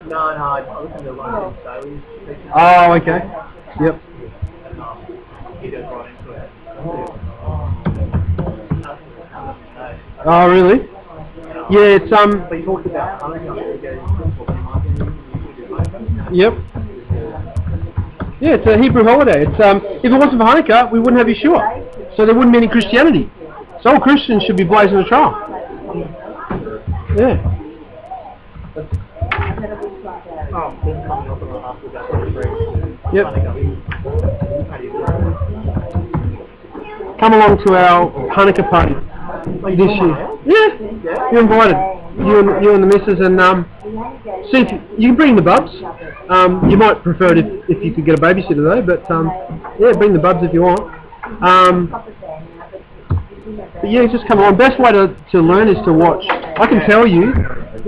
No, I listen to one of Staley's section. Oh, okay. Yep. And he goes right into it. Oh, really? Yeah, it's But he talks about Hanukkah. He goes, Yep. Yeah, it's a Hebrew holiday. It's if it wasn't for Hanukkah, we wouldn't have Yeshua, so there wouldn't be any Christianity. So all Christians should be blazing a trail. Yeah. Yep. Come along to our Hanukkah party this year. Yeah, you're invited. You and the missus, and see if you can bring the bubs. You might prefer it if you could get a babysitter though, but yeah, bring the bubs if you want. But yeah, just come along. Best way to learn is to watch. I can tell you,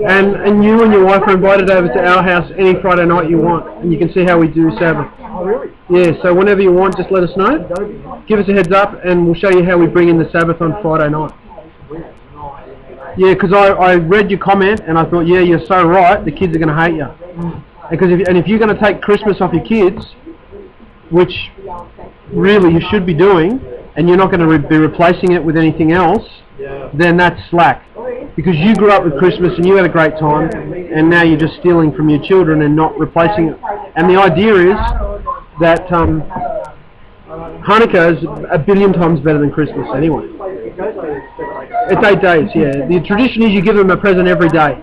and you and your wife are invited over to our house any Friday night you want, and you can see how we do Sabbath. Oh, really? Yeah, so whenever you want, just let us know. Give us a heads up, and we'll show you how we bring in the Sabbath on Friday night. Yeah, because I read your comment, and I thought, yeah, you're so right. The kids are going to hate you, because if you're going to take Christmas off your kids, which really you should be doing, and you're not going to be replacing it with anything else, then that's slack. Because you grew up with Christmas and you had a great time, and now you're just stealing from your children and not replacing it. And the idea is that Hanukkah is a billion times better than Christmas anyway. It's 8 days, yeah. The tradition is you give them a present every day,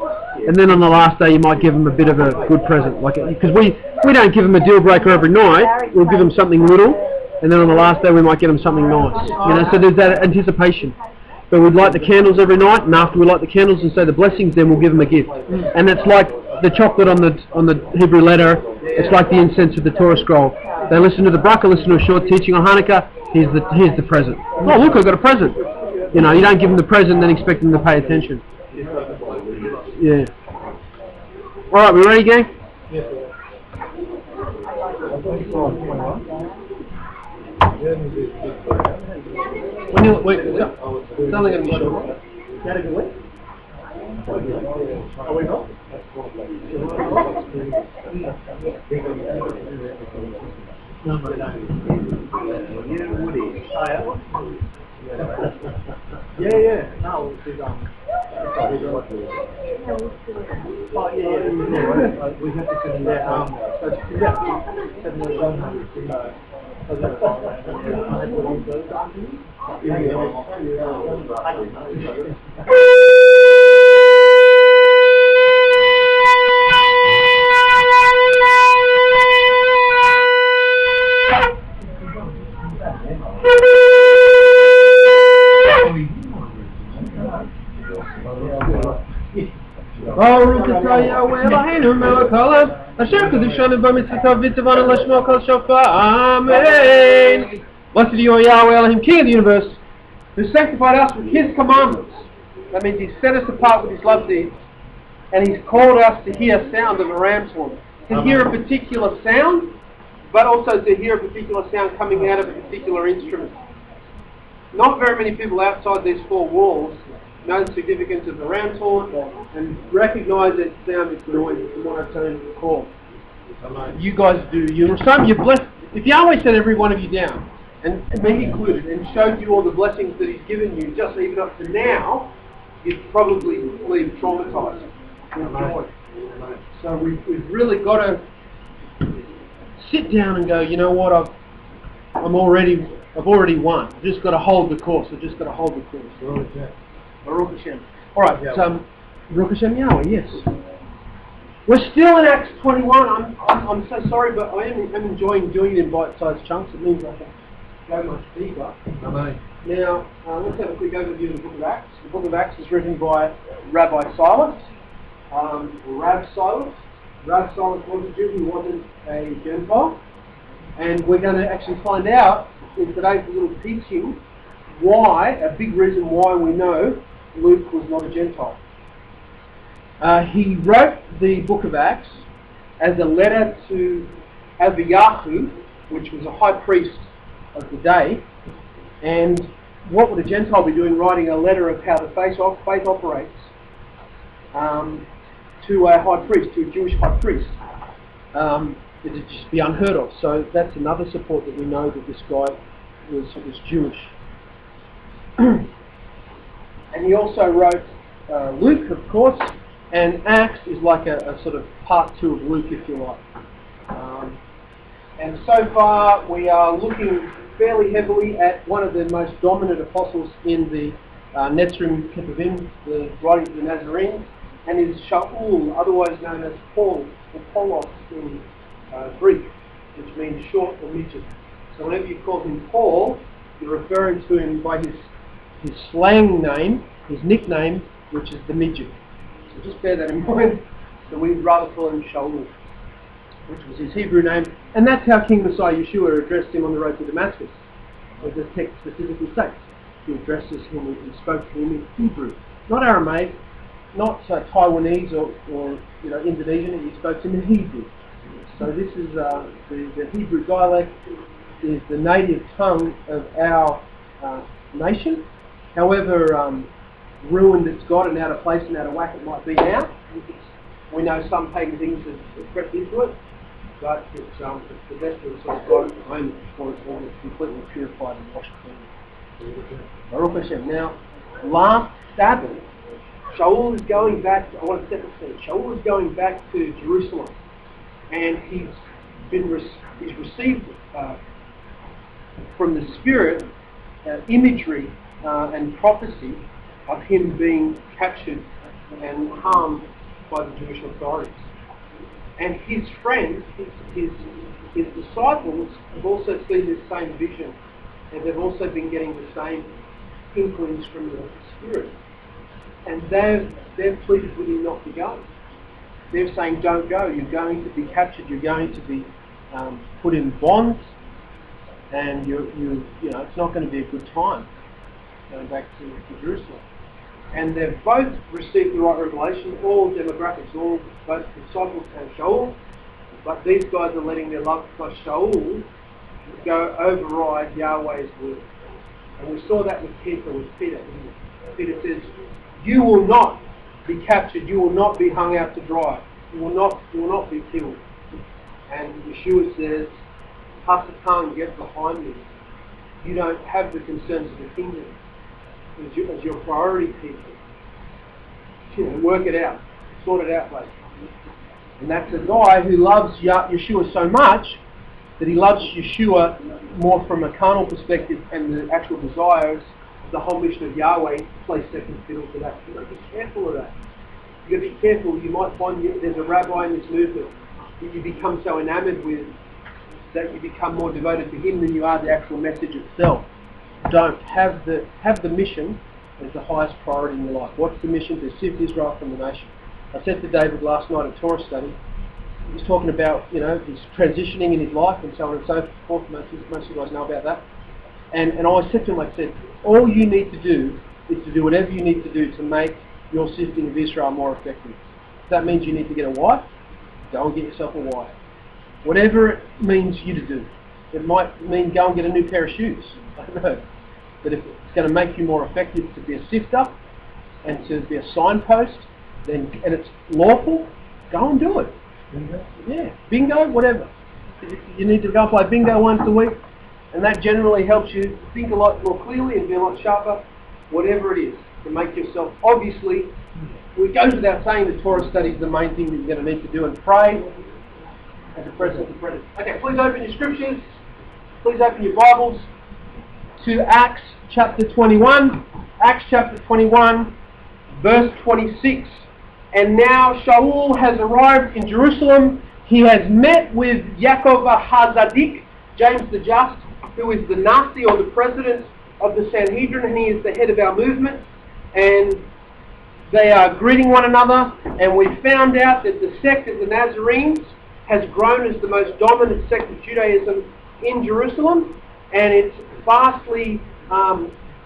and then on the last day you might give them a bit of a good present, because we don't give them a deal breaker every night. We'll give them something little, and then on the last day we might get them something nice. You know, so there's that anticipation. But we'd light the candles every night, and after we light the candles and say the blessings, then we'll give them a gift. And it's like the chocolate on the Hebrew letter. It's like the incense of the Torah scroll. They listen to the bracha, listen to a short teaching on Hanukkah. Here's the present. Oh, look, I got a present. You know, you don't give them the present and then expect them to pay attention. Yeah. All right, we ready, gang? Wait, something going to be short. Is that a good week? Are we not? Yeah. No, it's oh, yeah. We have to send Baruch atah Yahweh Eloheinu melech haolam, asher kadoshanu b'mitzvotav v'tzivanu l'shmo kol shofar. Amen. Blessed are you, Yahweh Elohim, King of the universe, who sanctified us with His commandments. That means He set us apart with His love deeds, and He's called us to hear sound of a ram's horn, to hear a particular sound, but also to hear a particular sound coming out of a particular instrument. Not very many people outside these four walls know the significance of the ram's horn and recognise that sound is noise, it's a monotone call. You guys do. You're blessed. If Yahweh set every one of you down, and me included, and showed you all the blessings that He's given you, just even up to now, you'd probably leave traumatised with joy. So we've really got to sit down and go, you know what, I've already won. I've just got to hold the course. I've just got to hold the course. Baruch Hashem. Alright, Baruch Hashem Yahweh, yes. We're still in Acts 21. I'm so sorry, but I am enjoying doing it in bite-sized chunks. It means I can go much deeper. Amen. Now, let's have a quick overview of the Book of Acts. The Book of Acts is written by Rabbi Silas, Rav Silas. Rav Silas was a Jew, he wasn't a Gentile. And we're going to actually find out in today's little teaching a big reason why we know Luke was not a Gentile. He wrote the Book of Acts as a letter to Abiyahu, which was a high priest of the day. And what would a Gentile be doing, writing a letter of how the faith operates to a high priest, to a Jewish high priest. It'd just be unheard of. So that's another support that we know that this guy was Jewish. And he also wrote Luke, of course, and Acts is like a sort of part 2 of Luke, if you like. And so far we are looking fairly heavily at one of the most dominant apostles in the Netzrim Ketuvim, the writings of the Nazarenes, and is Shaul, otherwise known as Paul, or Paulos in Greek, which means short or midget. So whenever you call him Paul, you're referring to him by his slang name, his nickname, which is the midget. So just bear that in mind. So we'd rather call him Shaul, which was his Hebrew name, and that's how King Messiah Yeshua addressed him on the road to Damascus. As the text specifically states, he addresses him and spoke to him in Hebrew, not Aramaic, not Taiwanese or Indonesian. He spoke to him in Hebrew. So this is the Hebrew dialect is the native tongue of our nation. However ruined it's got and out of place and out of whack it might be now. We know some pagan things have crept into it, but it's the best of sort of got it at the moment before it's completely purified and washed clean. Baruch Hashem. Now, last Sabbath, Shaul is going back. I want to set the scene. Shaul is going back to Jerusalem, and he's received from the Spirit imagery and prophecy of him being captured and harmed by the Jewish authorities. And his friends, his disciples, have also seen this same vision, and they've also been getting the same inklings from the Spirit. And they've pleaded with him not to go. They're saying, don't go, you're going to be captured, you're going to be put in bonds, and it's not going to be a good time going back to Jerusalem. And they've both received the right revelation, all demographics, both disciples and Shaul, but these guys are letting their love for Shaul go override Yahweh's word. And we saw that with Peter. Peter says, you will not be captured, you will not be hung out to dry, you will not be killed. And Yeshua says, Hasatan, get behind me. You don't have the concerns of the kingdom as your priority people. Work it out. Sort it out, mate. And that's a guy who loves Yeshua so much that he loves Yeshua more from a carnal perspective and the actual desires of the whole mission of Yahweh to play second fiddle to that. You've got to be careful of that. You've got to be careful. You might find there's a rabbi in this movement that you become so enamored with that you become more devoted to him than you are the actual message itself. Don't have the mission as the highest priority in your life. What's the mission? To sift Israel from the nation. I said to David last night at Torah study, he was talking about, he's transitioning in his life and so on and so forth. Most of you guys know about that. And I said to him, I said, all you need to do is to do whatever you need to do to make your sifting of Israel more effective. If that means you need to get a wife, go and get yourself a wife. Whatever it means you to do. It might mean go and get a new pair of shoes. I don't know. But if it's going to make you more effective to be a sifter and to be a signpost, and it's lawful, go and do it. Bingo? Yeah, bingo, whatever. You need to go and play bingo once a week, and that generally helps you think a lot more clearly and be a lot sharper, whatever it is, to make yourself, obviously, it goes without saying that Torah study is the main thing that you're going to need to do, and pray at the present. Okay, please open your scriptures, please open your Bibles to Acts chapter 21, Acts chapter 21, verse 26. And now Shaul has arrived in Jerusalem. He has met with Yaakov HaZadik, James the Just, who is the Nasi or the president of the Sanhedrin, and he is the head of our movement. And they are greeting one another, and we found out that the sect of the Nazarenes has grown as the most dominant sect of Judaism in Jerusalem, and it's vastly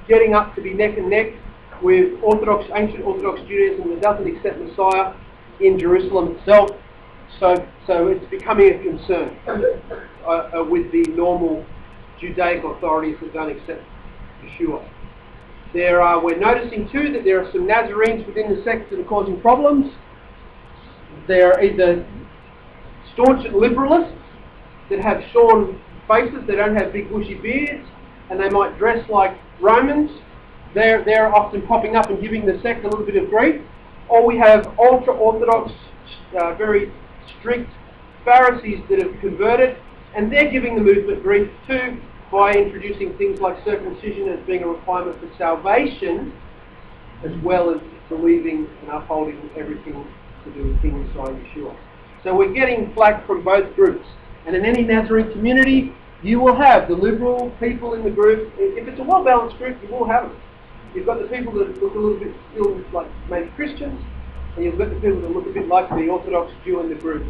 getting up to be neck and neck with ancient Orthodox Judaism that doesn't accept Messiah in Jerusalem itself. So it's becoming a concern with the normal Judaic authorities that don't accept Yeshua. We're noticing too that there are some Nazarenes within the sect that are causing problems. They're either staunch liberalists that have shorn faces, they don't have big bushy beards, and they might dress like Romans. They're often popping up and giving the sect a little bit of grief. Or we have ultra-Orthodox, very strict Pharisees that have converted, and they're giving the movement grief too by introducing things like circumcision as being a requirement for salvation, as well as believing and upholding everything to do with King Messiah Yeshua. So we're getting flack from both groups. And in any Nazarene community, you will have the liberal people in the group. If it's a well-balanced group, you will have them. You've got the people that look a little bit still like maybe Christians, and you've got the people that look a bit like the Orthodox Jew in the group.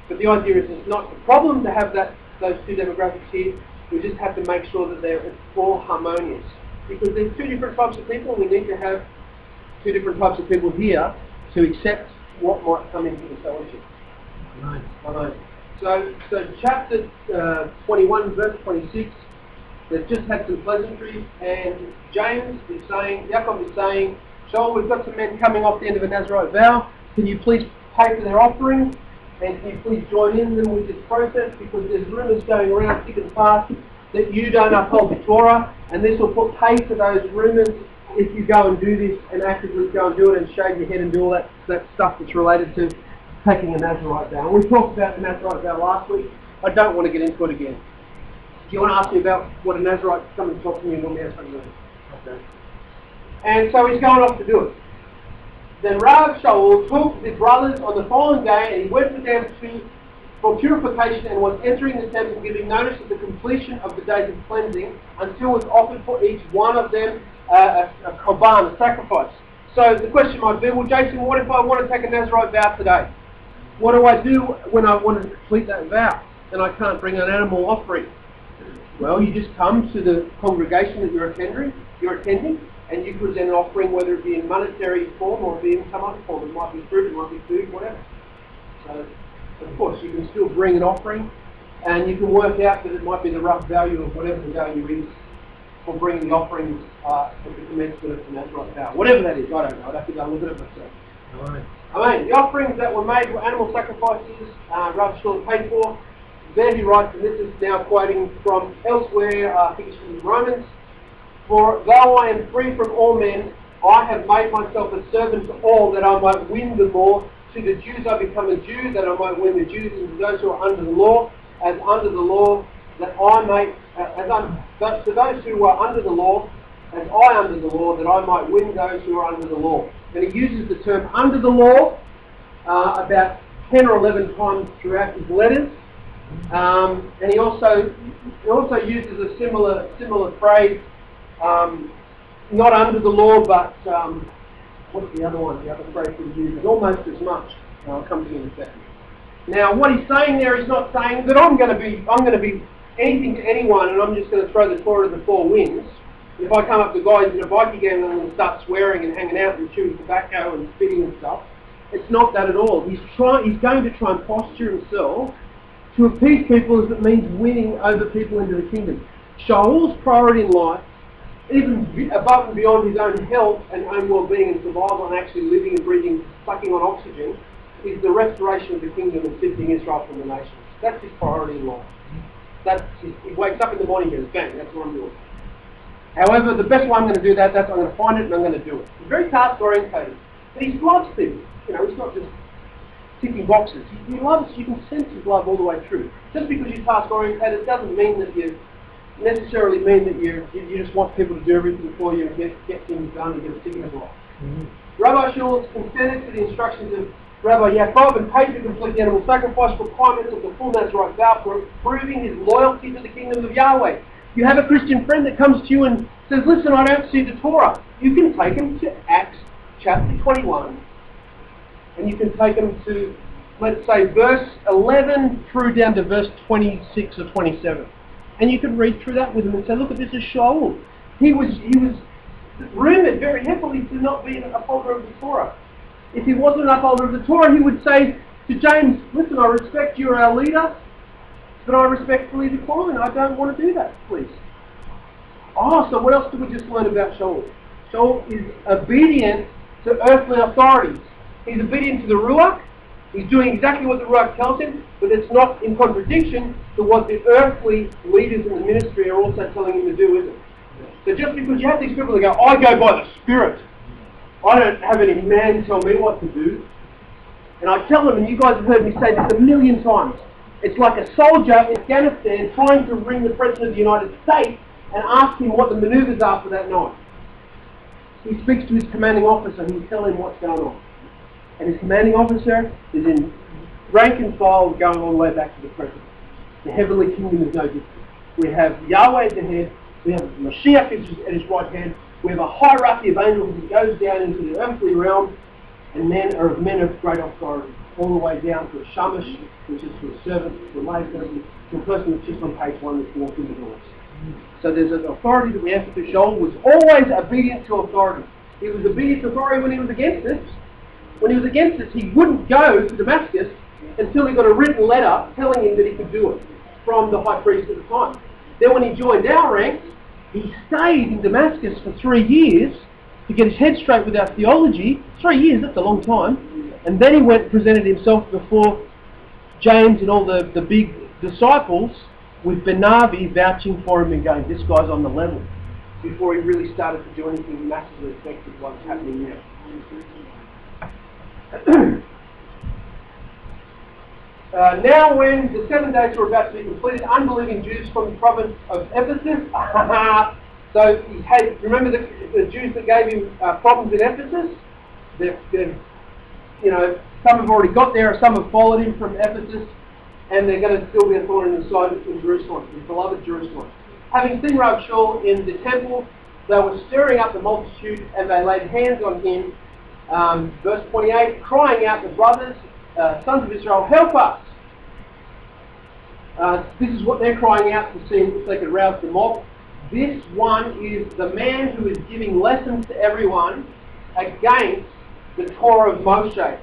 But the idea is it's not a problem to have those two demographics here. We just have to make sure that it's all harmonious. Because there's two different types of people, and we need to have two different types of people here to accept what might come into the fellowship. Right. So chapter 21, verse 26, they've just had some pleasantries, and James is saying, Yaakov is saying, Shaul, we've got some men coming off the end of a Nazarite vow. Can you please pay for their offering? And can you please join in them with this process? Because there's rumours going around thick and fast that you don't uphold the Torah, and this will put pay to those rumours if you go and do this and actively go and do it and shave your head and do all that stuff that's related to taking a Nazarite vow. And we talked about the Nazarite vow last week. I don't want to get into it again. Do you want to ask me about what a Nazarite, come and talk to me and normally have something to do? Okay. And so he's going off to do it. Then Rav Shaul took the brothers on the following day, and he went with them for purification, and was entering the temple, giving notice of the completion of the days of cleansing, until it was offered for each one of them a korban, a sacrifice. So the question might be, well, Jason, what if I want to take a Nazarite vow today? What do I do when I want to complete that vow and I can't bring an animal offering? Well, you just come to the congregation that you're attending, and you present an offering, whether it be in monetary form or be in some other form. It might be fruit, it might be food, whatever. So, of course, you can still bring an offering, and you can work out that it might be the rough value of whatever the value is for bringing the offerings for the commencement of the Nazarite vow. Whatever that is, I don't know. I'd have to go and look at it myself. Right. I mean, the offerings that were made were animal sacrifices, Rav Shaul paid for. There he writes, and this is now quoting from elsewhere, I think it's from Romans, for though I am free from all men, I have made myself a servant to all, that I might win them all. To the Jews I become a Jew, that I might win the Jews, and to those who are under the law, as under the law, that I may, but to those who are under the law, as I under the law, that I might win those who are under the law. And he uses the term under the law about 10 or 11 times throughout his letters. And he also uses a similar phrase, not under the law, but what's the other one? The other phrase he uses almost as much. I'll come to you in a second. Now, what he's saying there is not saying that I'm going to be anything to anyone, and I'm just going to throw the Torah to the four winds. If I come up to guys in a bikie gang and I'm going to start swearing and hanging out and chewing tobacco and spitting and stuff, it's not that at all. He's going to try and posture himself to appease people, as it means winning over people into the kingdom. Shaul's priority in life, even above and beyond his own health and own well-being and survival and actually living and breathing, sucking on oxygen, is the restoration of the kingdom and sifting Israel from the nations. That's his priority in life. He wakes up in the morning and goes, bang, that's what I'm doing. However, the best way I'm going to do that, I'm going to find it and I'm going to do it. He's very task-orientated. But he loves people. He's not just ticking boxes. He loves, you can sense his love all the way through. Just because you're task-orientated doesn't mean that you necessarily mean that you just want people to do everything for you and get things done and get a ticking block. Rabbi Shaul consented to the instructions of Rabbi Yaakov and paid to complete the animal sacrifice requirements of the full Nazarite vow, for proving his loyalty to the kingdom of Yahweh. You have a Christian friend that comes to you and says, listen, I don't see the Torah. You can take him to Acts chapter 21, and you can take him to, let's say, verse 11 through down to verse 26 or 27. And you can read through that with him and say, look, this is Shaul. He was rumoured very heavily to not be an upholder of the Torah. If he wasn't an upholder of the Torah, he would say to James, listen, I respect you're our leader, but I respectfully decline. I don't want to do that, please. So what else did we just learn about Shaul? Shaul is obedient to earthly authorities. He's obedient to the Ruach, He's doing exactly what the Ruach tells him, but it's not in contradiction to what the earthly leaders in the ministry are also telling him to do, is it? So just because you have these people that go, I go by the Spirit, I don't have any man tell me what to do. And I tell them, and you guys have heard me say this a million times, it's like a soldier in Afghanistan trying to ring the President of the United States and ask him what the manoeuvres are for that night. He speaks to his commanding officer and he'll tell him what's going on. And his commanding officer is in rank and file going all the way back to the President. The heavenly kingdom is no different. We have Yahweh at the head, we have Mashiach at his right hand, we have a hierarchy of angels that goes down into the earthly realm, and men of great authority, all the way down to a shamash, which is to a servant, to a lay person, to a person that's just on page 1 that's walked in the doors. So there's an authority that we have to show was always obedient to authority. He was obedient to authority when he was against us. When he was against us, he wouldn't go to Damascus until he got a written letter telling him that he could do it from the high priest at the time. Then when he joined our ranks, he stayed in Damascus for 3 years to get his head straight with our theology. 3 years, that's a long time. And then he went and presented himself before James and all the big disciples with Benavi vouching for him and going, this guy's on the level, before he really started to do anything massively effective like what's happening now. Now when the 7 days were about to be completed, unbelieving Jews from the province of Ephesus, so he had, remember the Jews that gave him problems in Ephesus? They've, some have already got there, some have followed him from Ephesus, and they're going to still be a thorn in the side in Jerusalem, in beloved Jerusalem. Having seen Rav Shaul in the temple, they were stirring up the multitude, and they laid hands on him. Verse 28, crying out, the brothers, sons of Israel, help us! This is what they're crying out to see if they could rouse them up. This one is the man who is giving lessons to everyone against the Torah of Moshe.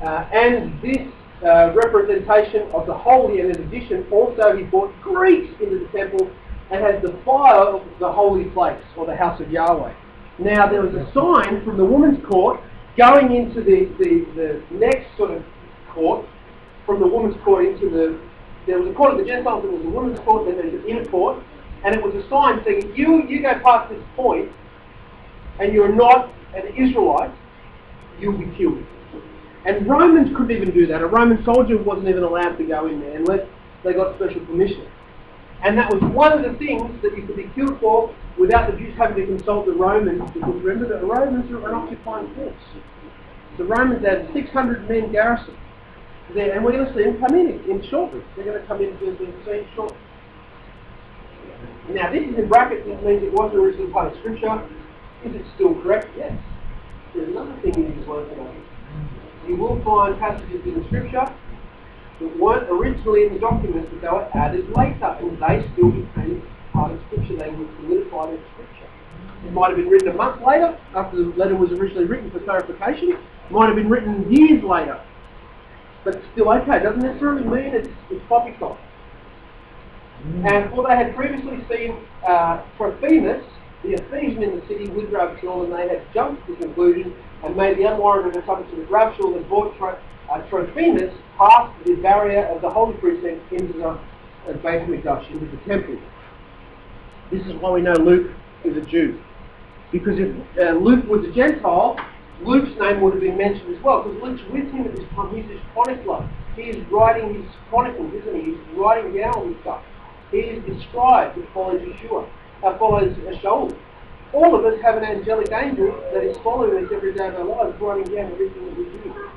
And this representation of the holy, and in addition also he brought Greeks into the temple and has defiled the holy place, or the house of Yahweh. Now there was a sign from the woman's court going into the next sort of court, from the woman's court into there was a court of the Gentiles, there was a woman's court, then there was an inner court, and it was a sign saying, you go past this point, and you're not an Israelite, you'll be killed. And Romans couldn't even do that. A Roman soldier wasn't even allowed to go in there unless they got special permission. And that was one of the things that you could be killed for without the Jews having to consult the Romans, because remember that the Romans are an occupying force. The Romans had 600 men garrisoned there, and we're going to see them come in shortly. They're going to come in to the scene shortly. Now this is in brackets, it means it wasn't originally part of Scripture. Is it still correct? Yes. There's another thing you need to work on. You will find passages in the Scripture that weren't originally in the documents, but they were added later, and they still became part of Scripture. They were solidified in Scripture. It might have been written a month later, after the letter was originally written for clarification. It might have been written years later. But it's still okay. It doesn't necessarily mean it's poppycock. And for they had previously seen Trophimus, the Ephesian in the city, with Rav Shaul, and they had jumped to the conclusion and made the unwarranted assumption that Rav Shaul had brought Trophimus past the barrier of the holy precinct into the Beit Mikdash, into the temple. This is why we know Luke is a Jew. Because if Luke was a Gentile, Luke's name would have been mentioned as well, because Luke's with him at this time. He's his chronicler. He is writing his chronicles, isn't he? He's writing down all this stuff. He is the scribe that follows Yeshua, follows Shaul. All of us have an angelic angel that is following us every day of our lives, writing down everything that we do.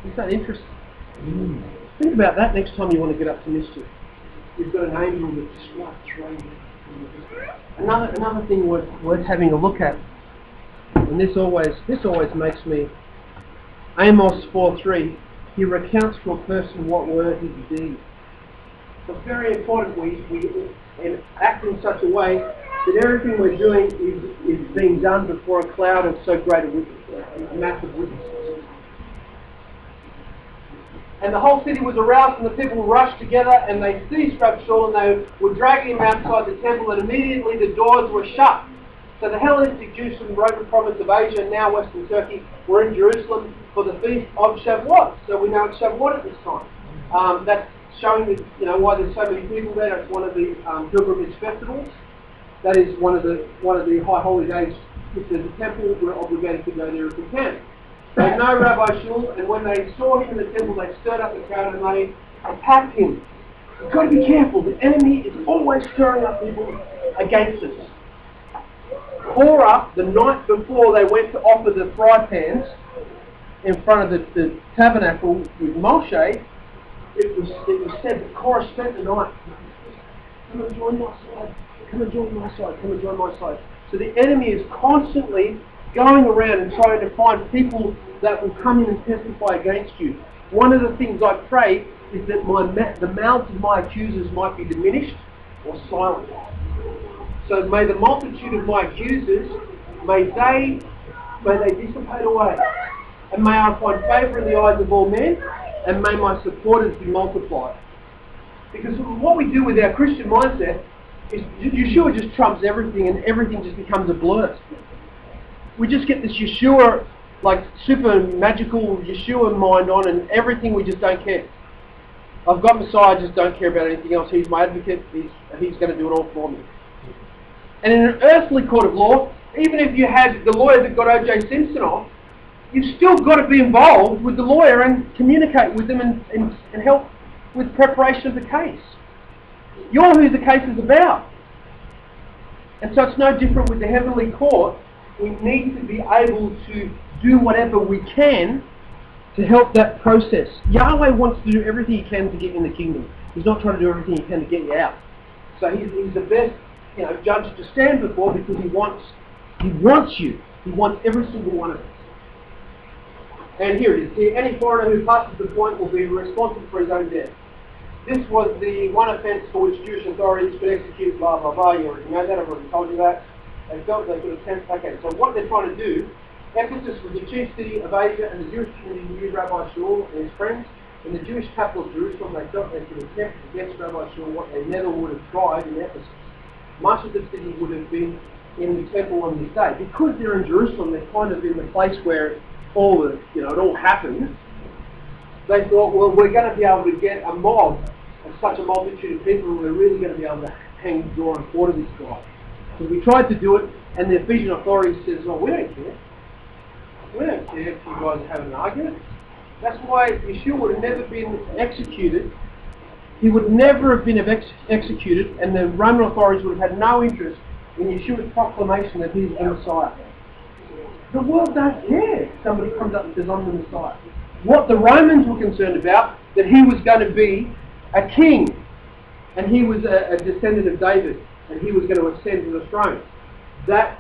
Isn't that interesting? Think about that next time you want to get up to mischief. You've got an angel that scribes right there. Another thing worth having a look at, and this always makes me. Amos 4:3. He recounts to a person what were his deeds. So it's very important we act in such a way that everything we're doing is being done before a cloud of so great a massive witnesses. And the whole city was aroused, and the people rushed together, and they seized Rav Shaul, and they were dragging him outside the temple, and immediately the doors were shut. So the Hellenistic Jews from the Roman province of Asia, now Western Turkey, were in Jerusalem for the feast of Shavuot. So we know it's Shavuot at this time. That's showing that, why there's so many people there. That's one of the pilgrimage festivals. That is one of the high holy days. If there's a temple, we're obligated to go there if we can. They know Rabbi Shul, and when they saw him in the temple, they stirred up the crowd and they attacked him. You've got to be careful. The enemy is always stirring up people against us. Korah, the night before they went to offer the fry pans in front of the tabernacle with Moshe, it was said that Korah spent the night. Come and join my side. Come and join my side. Come and join my side. So the enemy is constantly going around and trying to find people that will come in and testify against you. One of the things I pray is that the mouths of my accusers might be diminished or silenced. So may the multitude of my accusers, may they dissipate away. And may I find favour in the eyes of all men, and may my supporters be multiplied. Because what we do with our Christian mindset is Yeshua just trumps everything, and everything just becomes a blur. We just get this Yeshua, like super magical Yeshua mind on, and everything we just don't care. I've got Messiah, I just don't care about anything else. He's my advocate, he's going to do it all for me. And in an earthly court of law, even if you had the lawyer that got O.J. Simpson off, you've still got to be involved with the lawyer and communicate with them and help with preparation of the case. You're who the case is about. And so it's no different with the heavenly court. We need to be able to do whatever we can to help that process. Yahweh wants to do everything he can to get in the kingdom. He's not trying to do everything he can to get you out. So he's the best judge to stand before, because he wants you. He wants every single one of us. And here it is. Here, any foreigner who passes the point will be responsible for his own death. This was the one offence for which Jewish authorities could execute blah blah blah. You already know that, I've already told you that. They felt they could attempt. Okay, so what they're trying to do, Ephesus was the chief city of Asia, and the Jewish community knew Rabbi Shaul and his friends. In the Jewish capital of Jerusalem, they felt they could attempt against Rabbi Shaul what they never would have tried in Ephesus. Much of the city would have been in the temple on this day. Because they're in Jerusalem, they're kind of in the place where it all happens. They thought, well, we're going to be able to get a mob of such a multitude of people, and we're really going to be able to hang, draw, and quarter this guy. So we tried to do it, and the Ephesian authorities says, well, we don't care. We don't care if you guys have an argument. That's why Yeshua would have never been executed. He would never have been executed, and the Roman authorities would have had no interest in Yeshua's proclamation that he's the Messiah. The world don't care if somebody comes up and says, I'm the Messiah. What the Romans were concerned about, that he was going to be a king, and he was a descendant of David, and he was going to ascend to the throne. That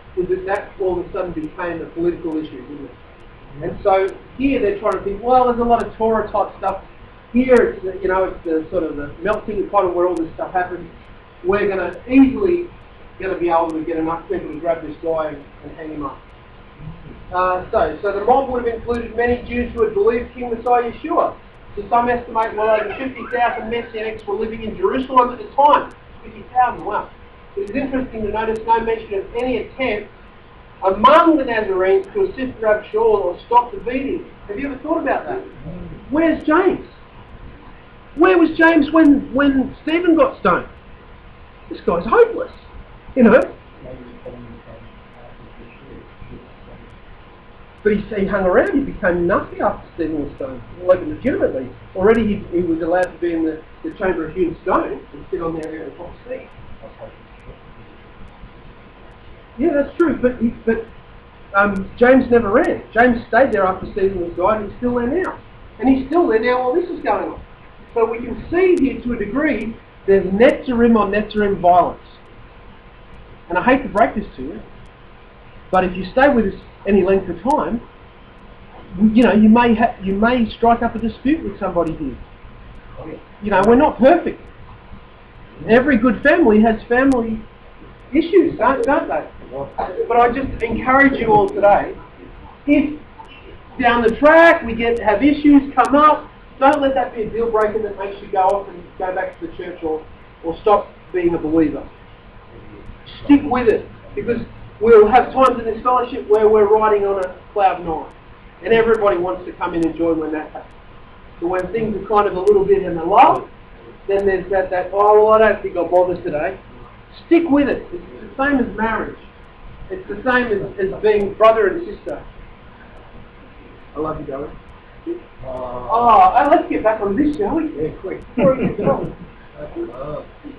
all of a sudden became a political issue, didn't it? And so here they're trying to think, well, there's a lot of Torah type stuff. Here it's the sort of the melting pot of where all this stuff happens. We're easily going to be able to get enough people to grab this guy and hang him up. So the mob would have included many Jews who had believed King Messiah Yeshua. So some estimate well over 50,000 Messianics were living in Jerusalem at the time. 50,000, wow. It is interesting to notice no mention of any attempt among the Nazarenes to assist Rabbi Shaul or stop the beating. Have you ever thought about that? Where's James? Where was James when Stephen got stoned? This guy's hopeless, But he hung around. He became nothing after Stephen was stoned, like legitimately. Already he was allowed to be in the chamber of hewn stone and sit on there in the top seat. Yeah, that's true. But James never ran. James stayed there after Stephen was died, and he's still there now. And he's still there now while this is going on. So we can see here to a degree there's Netzarim on Netzarim violence. And I hate to break this to you, but if you stay with us any length of time, you may strike up a dispute with somebody here. We're not perfect. Every good family has family issues, don't they? But I just encourage you all today, if down the track we have issues come up, don't let that be a deal breaker that makes you go off and go back to the church or stop being a believer. Stick with it, because we'll have times in this fellowship where we're riding on a cloud nine. And everybody wants to come in and join when that happens. So when things are kind of a little bit in the low, then there's that oh, well, I don't think I'll bother today. Stick with it. It's the same as marriage. It's the same as being brother and sister. I love you, darling. Let's get back on this, shall we? Yeah, quick.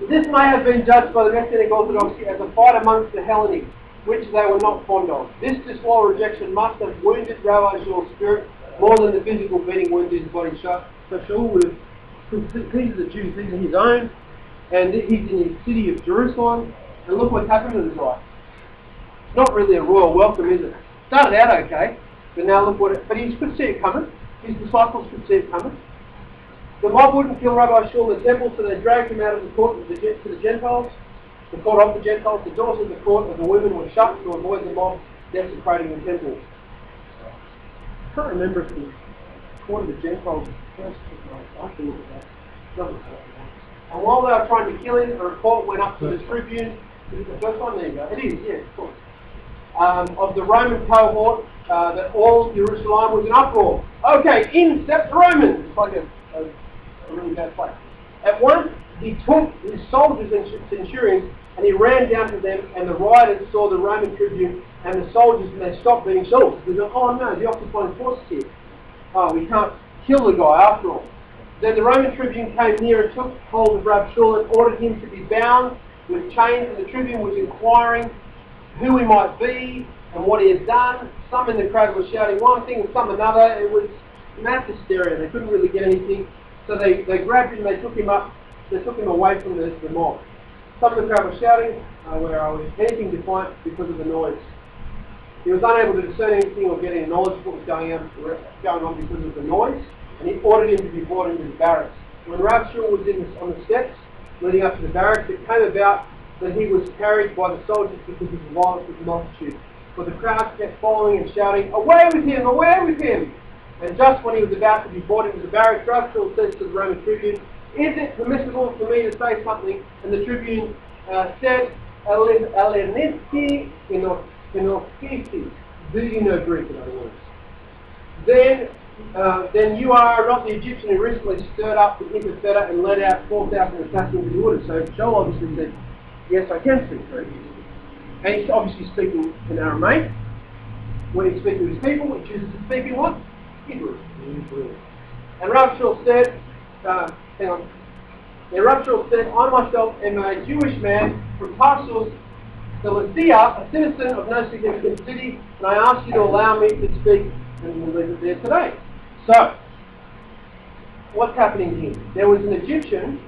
This may have been judged by the Messianic Orthodoxy as a fight amongst the Hellenics, which they were not fond of. This disloyal rejection must have wounded Rabbi Shaul's spirit more than the physical beating wounded his body. So Shaul would have, these are the Jews, these are his own, and he's in the city of Jerusalem, and look what's happened to this guy. It's not really a royal welcome, is it? Started out okay, but now look what but he could see it coming. His disciples could see it coming. The mob wouldn't kill Rabbi Shaul in the temple, so they dragged him out of the court to the Gentiles. The court of the Gentiles, the doors of the court of the women were shut to avoid the mob desecrating the temple. I can't remember if the court of the Gentiles was first or not. I have to look at that. Doesn't say that. And while they were trying to kill him, a report went up to the tribune. Is it the first one? There you go. It is, yes, of course. Of the Roman cohort, that all Jerusalem was in uproar. Okay, in stepped the Romans. It's like a really bad place. At once, he took his soldiers and centurions and he ran down to them, and the rioters saw the Roman tribune and the soldiers, and they stopped being soldiers. They go, oh no, the occupying forces here. Oh, we can't kill the guy after all. Then the Roman tribune came near and took hold of Rabbi Shaul and ordered him to be bound with chains, and the tribune was inquiring who he might be and what he had done. Some in the crowd were shouting one thing and some another. It was mass hysteria. They couldn't really get anything. So they grabbed him, they took him away from the mob. Some of the crowd were shouting, where are we? Anything defiant because of the noise. He was unable to discern anything or get any knowledge of what was going on because of the noise, and he ordered him to be brought into the barracks. When Rav Shaul was on the steps leading up to the barracks, it came about that he was carried by the soldiers because of the violence of the multitude. For the crowd kept following and shouting, away with him, away with him! And just when he was about to be brought into the barracks, Rav Shaul says to the Roman tribune, is it permissible for me to say something? And the tribune said, Eleniski Inoskisi. Do you know Greek, in other words? Then you are not the Egyptian who recently stirred up the Interfeta and led out 4,000 assassins in the order. So Shaul obviously said, yes, I can speak Greek. And he's obviously speaking in Aramaic. When he's speaking to his people, he chooses to speak in what? Hebrew. And Rav Shaul said, Rav Shaul said, I myself am a Jewish man from Tarsus, Cilicia, a citizen of no significant city, and I ask you to allow me to speak, and we'll leave it there today. So, what's happening here? There was an Egyptian,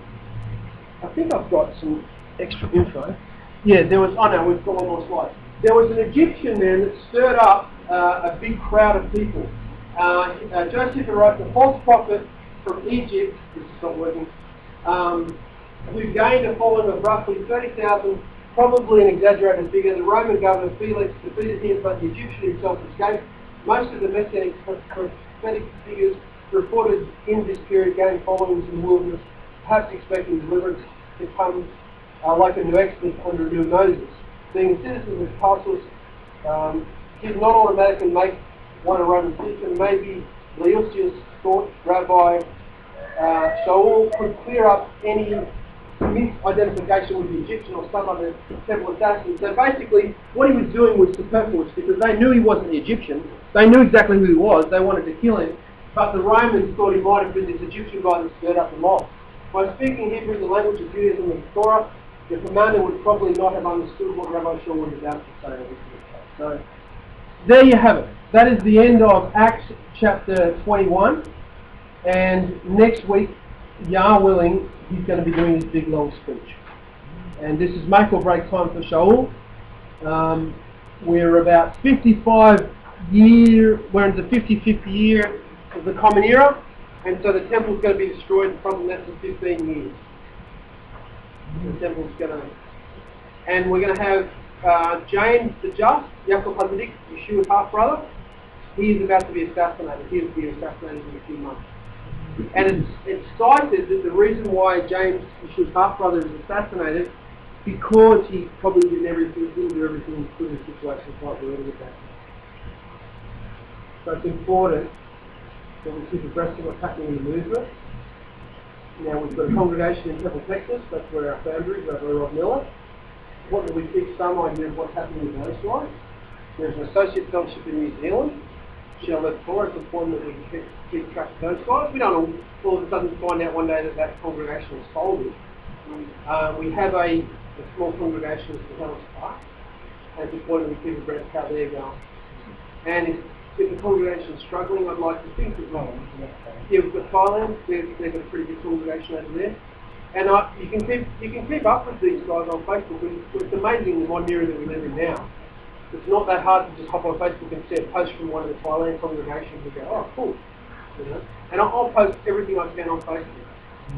I think I've got some extra info. Yeah, we've got one more slide. There was an Egyptian man that stirred up a big crowd of people. Joseph wrote, the false prophet from Egypt, this is not working, who gained a following of roughly 30,000, probably an exaggerated figure. The Roman governor Felix defeated him, but the Egyptian himself escaped. Most of the Messianic prophetic figures reported in this period gained followings in the wilderness, perhaps expecting deliverance to come like a new Exodus under new Moses. Being a citizen of Tarsus did not automatically make one a Roman citizen. Maybe Leucius thought Rabbi Shaul could clear up any misidentification with the Egyptian or some other temple assassin. So basically, what he was doing was superfluous because they knew he wasn't the Egyptian. They knew exactly who he was. They wanted to kill him. But the Romans thought he might have been this Egyptian guy that stirred up the mob. By speaking Hebrew, the language of Judaism and the Torah, the commander would probably not have understood what Rabbi Shaul was about to say. So, there you have it. That is the end of Acts chapter 21. And next week, Yah willing, he's going to be doing his big long speech. And this is make or break time for Shaul. We're about 55 we're in the 55th year of the Common Era. And so the temple's going to be destroyed in probably less than 15 years. The temple's going to... And we're going to have James the Just, Yaakov HaTzadik, Yeshua's half-brother. He is about to be assassinated. He will be assassinated in a few months. And it's cited that the reason why James, Yeshua's half-brother, is assassinated because he probably didn't do everything in the situation quite well with that. So it's important that we keep abreast of what's happening in the movement. Now we've got a congregation in Temple, Texas. That's where our founder is, Brother Rob Miller. What do we keep some idea of what's happening with those guys? There's an associate fellowship in New Zealand. Charlotte Torres important that we keep track of those guys. We don't all of a sudden find out one day that that congregation is folded. We have a small congregation at the Hellas Park, and it's important that we keep abreast how they're going. And if the congregation is struggling, I'd like to think as well. Yeah, we've got Thailand. They've got a pretty good congregation over there. And you can keep up with these guys on Facebook. It's amazing the one era that we live in now. It's not that hard to just hop on Facebook and see a post from one of the Thailand congregations and go, oh, cool. You know? And I'll post everything I can on Facebook.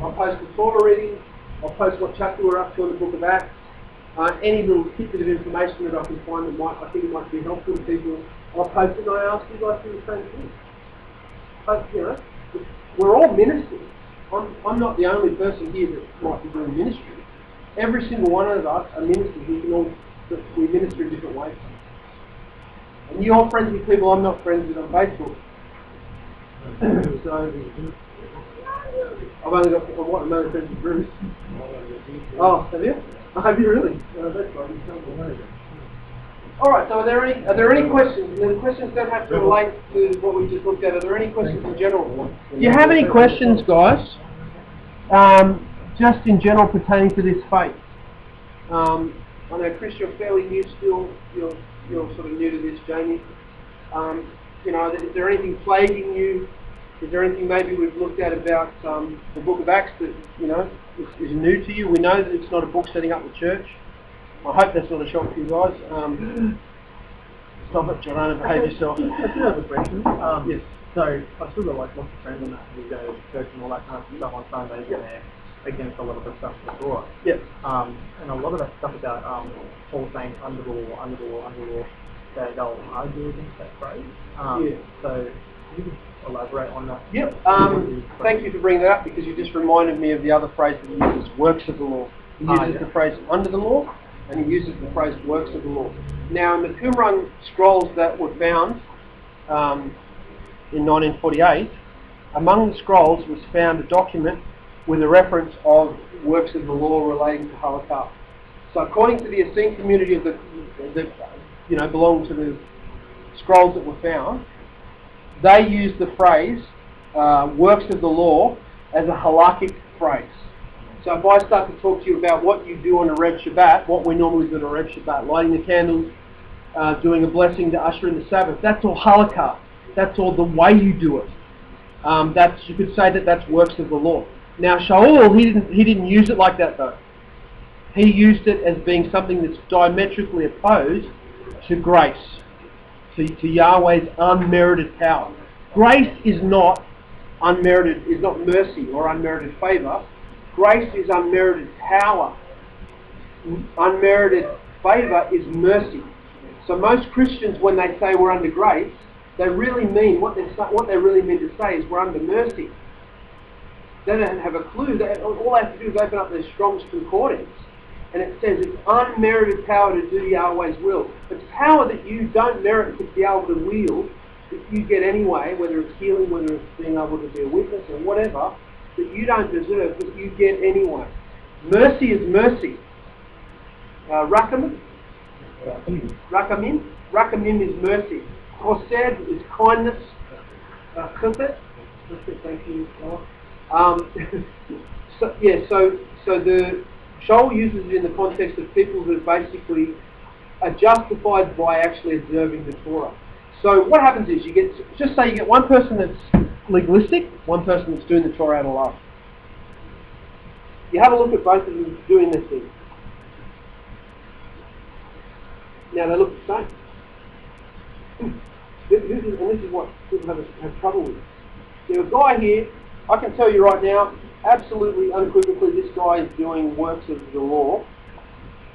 I'll post the Torah reading. I'll post what chapter we're up to in the Book of Acts. Any little tidbit of information that I can find that I think it might be helpful to people, I'll post it and I ask you guys to do the same thing. But, you know, we're all ministers. I'm not the only person here that might be doing ministry. Every single one of us are ministers. We minister in different ways. And you're friends with people I'm not friends with on Facebook. So, I'm only friends with Bruce. Oh, have you? Have you really? That's right. Alright, so are there any questions? And the questions don't have to relate to what we just looked at. Are there any questions in general? Do you have any questions, guys? Just in general pertaining to this faith? I know, Chris, you're fairly new still. You're sort of new to this, Jamie. You know, is there anything plaguing you? Is there anything maybe we've looked at about the Book of Acts that, you know, is new to you? We know that it's not a book setting up the church. I hope that's not a shock to you guys. Stop it, John, behave yourself. I do have a question. Yes. So, I still got like lots of friends and that who go to church and all that kind of stuff on Sundays and they're against a lot of the stuff in the Torah. Yes. And a lot of that stuff about Paul saying under the law, they'll argue against that phrase. So, can you just elaborate on that? Yep. Thank you for bringing that up because you just reminded me of the other phrase that he uses, works of the law. He uses the phrase under the law and he uses the phrase works of the law. Now in the Qumran scrolls that were found in 1948, among the scrolls was found a document with a reference of works of the law relating to halakha. So according to the Essene community of the belong to the scrolls that were found, they used the phrase works of the law as a halakhic phrase. So if I start to talk to you about what you do on a Reb Shabbat, what we normally do on a Reb Shabbat, lighting the candles, doing a blessing to usher in the Sabbath, that's all halakha. That's all the way you do it. You could say that's works of the law. Now Shaul, he didn't use it like that though. He used it as being something that's diametrically opposed to grace, to Yahweh's unmerited power. Grace is not unmerited, is not mercy or unmerited favour. Grace is unmerited power. Unmerited favour is mercy. So most Christians, when they say we're under grace, they really mean what they really mean to say is we're under mercy. They don't have a clue. All they have to do is open up their Strong's Concordance, and it says it's unmerited power to do Yahweh's will. It's power that you don't merit to be able to wield, that you get anyway, whether it's healing, whether it's being able to be a witness or whatever, that you don't deserve, but you get anyway. Mercy is mercy. Rakamim is mercy. Chesed is kindness. Chesed. Thank you. So the Shaul uses it in the context of people that basically are justified by actually observing the Torah. So what happens is you get one person that's legalistic, one person that's doing the Torah out of love. You have a look at both of them doing this thing. Now they look the same. And this is what people have trouble with. There's a guy here, I can tell you right now, absolutely unequivocally, this guy is doing works of the law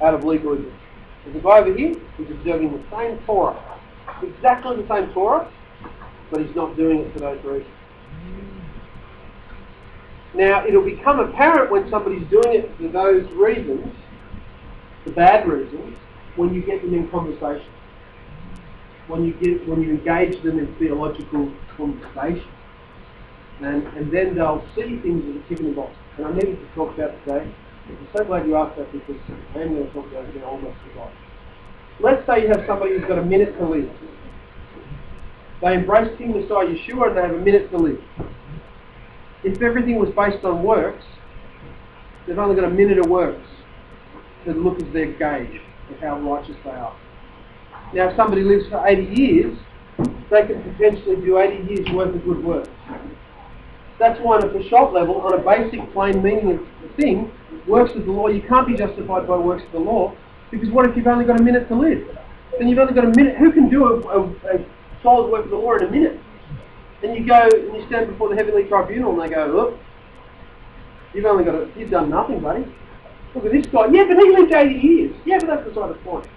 out of legalism. There's a guy over here who's observing the same Torah, exactly the same Torah, but he's not doing it for those reasons. Now, it'll become apparent when somebody's doing it for those reasons bad reasons when you get them in conversation. When you engage them in theological conversation. And then they'll see things that are ticking the box. And I needed to talk about it today. I'm so glad you asked that because I am going to talk about it now almost forgot. Let's say you have somebody who's got a minute to live. They embrace King Messiah Yeshua and they have a minute to live. If everything was based on works, they've only got a minute of works to look as their gauge of how righteous they are. Now if somebody lives for 80 years, they can potentially do 80 years worth of good works. That's why on a Peshat level, on a basic plain meaning of the thing, works of the law, you can't be justified by works of the law, because what if you've only got a minute to live? Then you've only got a minute. Who can do a solid work of the law in a minute? And you go and you stand before the heavenly tribunal and they go, look, you've done nothing, buddy. Look at this guy. Yeah, but he lived 80 years. Yeah, but that's beside the point.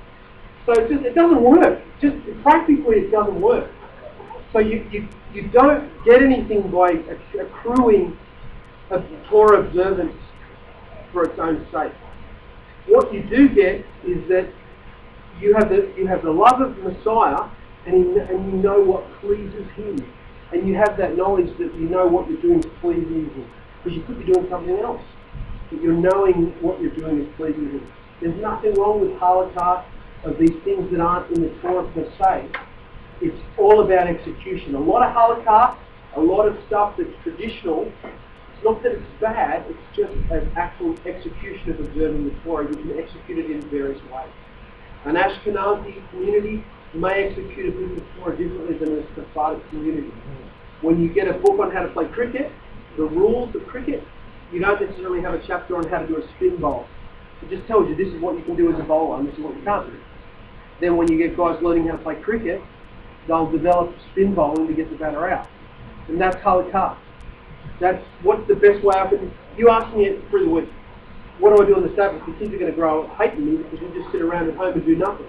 So it doesn't work. Just practically it doesn't work. So you don't get anything by accruing a Torah observance for its own sake. What you do get is that you have the love of Messiah and you know what pleases Him. And you have that knowledge that you know what you're doing is pleasing Him. Because you could be doing something else. But you're knowing what you're doing is pleasing Him. There's nothing wrong with halakha of these things that aren't in the Torah per se. It's all about execution. A lot of halakha, a lot of stuff that's traditional, it's not that it's bad, it's just an actual execution of observing the Torah. You can execute it in various ways. An Ashkenazi community may execute a bit of Torah differently than a Sephardic community. When you get a book on how to play cricket, the rules of cricket, you don't necessarily have a chapter on how to do a spin bowl. It just tells you this is what you can do as a bowler and this is what you can't do. Then when you get guys learning how to play cricket, they'll develop spin bowling to get the batter out. And that's halakha. That's what's the best way I can... You ask me it through the week, what do I do on the Sabbath? The kids are going to grow up hating me because we just sit around at home and do nothing.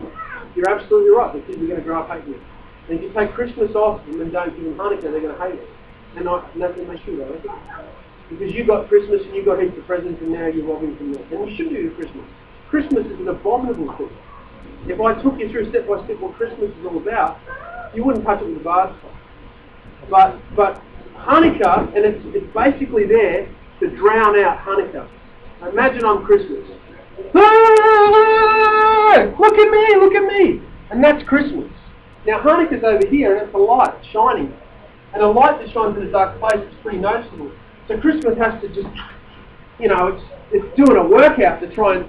You're absolutely right, the kids are going to grow up hating me. And if you take Christmas off them and don't give them Hanukkah, they're going to hate it. And nothing they should, I think. Because you got Christmas and you got heaps of presents and now you're robbing from them. And you shouldn't do Christmas. Christmas is an abominable thing. If I took you through step by step what Christmas is all about, you wouldn't touch it with a barge pole. But Hanukkah, and it's basically there to drown out Hanukkah. Imagine I'm Christmas. Hey, look at me! And that's Christmas. Now Hanukkah's over here and it's a light shining. And a light that shines in a dark place is pretty noticeable. So Christmas has to just, it's doing a workout to try and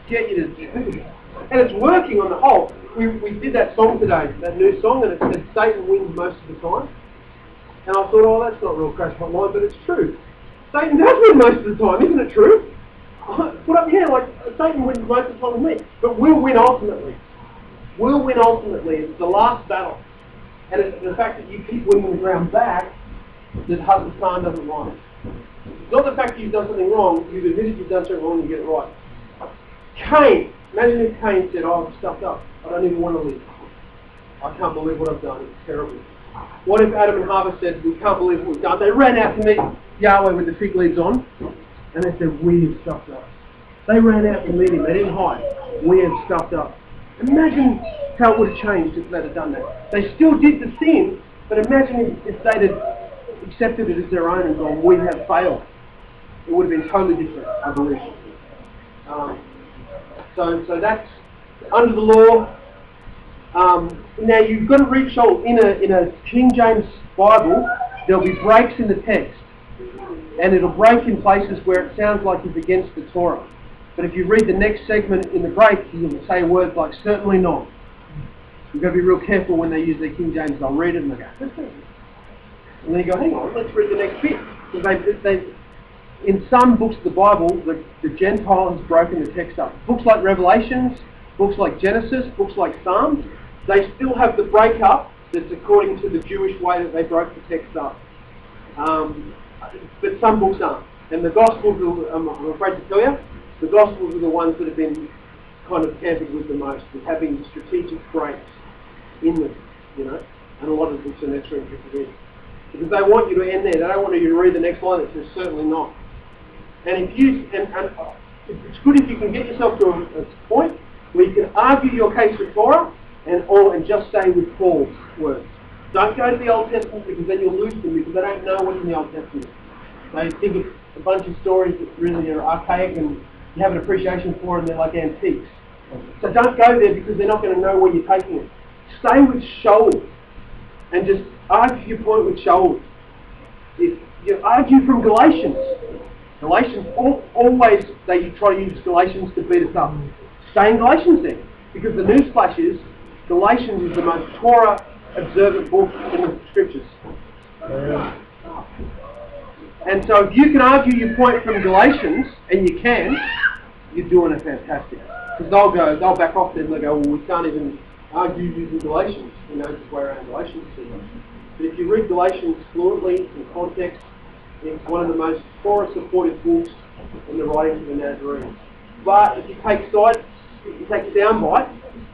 get you to do it. And it's working on the whole. We did that song today, that new song, and it said Satan wins most of the time. And I thought, oh, that's not real crash hot line, but it's true. Satan does win most of the time, isn't it true? Put up here, like, Satan wins most of the time with me. But we'll win ultimately. We'll win ultimately. It's the last battle. And it's the fact that you keep winning the ground back that Hassan doesn't like. It's not the fact that you've done something wrong, you've admitted you've done something wrong and you get it right. Cain, imagine if Cain said, oh, I've stuffed up, I don't even want to live. I can't believe what I've done, it's terrible. What if Adam and Hava said, we can't believe what we've done? They ran out to meet Yahweh with the fig leaves on, and they said, we have stuffed up. They ran out to meet him, they didn't hide. We have stuffed up. Imagine how it would have changed if they'd have done that. They still did the sin, but imagine if they'd have accepted it as their own and gone, we have failed. It would have been totally different, I believe. So that's under the law. Now you've got to read Shaul. In a King James Bible, there'll be breaks in the text. And it'll break in places where it sounds like it's against the Torah. But if you read the next segment in the break, you'll say words like, certainly not. You've got to be real careful when they use their King James. They'll read it and they go, and then you go, hang on, let's read the next bit. Because in some books of the Bible, the Gentile has broken the text up. Books like Revelations, books like Genesis, books like Psalms, they still have the breakup that's according to the Jewish way that they broke the text up. But some books aren't. And the Gospels, I'm afraid to tell you, the Gospels are the ones that have been kind of tampered with the most, with having strategic breaks in them, and a lot of books are naturally interpreted in. Because they want you to end there. They don't want you to read the next line that says certainly not. And if you, and it's good if you can get yourself to a point where you can argue your case with Torah and just stay with Paul's words. Don't go to the Old Testament because then you'll lose them because they don't know what's in the Old Testament. They think it's a bunch of stories that really are archaic and you have an appreciation for and they're like antiques. So don't go there because they're not going to know where you're taking it. Stay with Shaul and just argue your point with Shaul. If you argue from Galatians. Galatians, always they try to use Galatians to beat us up. Stay in Galatians then. Because the newsflash is, Galatians is the most Torah observant book in the scriptures. And so if you can argue your point from Galatians, and you can, you're doing it fantastic. Because they'll back off then and they'll go, well, we can't even argue using Galatians. You know, just way around Galatians too much. But if you read Galatians fluently, in context, it's one of the most Torah-supported books in the writings of the Nazarenes. But if you take sound bites,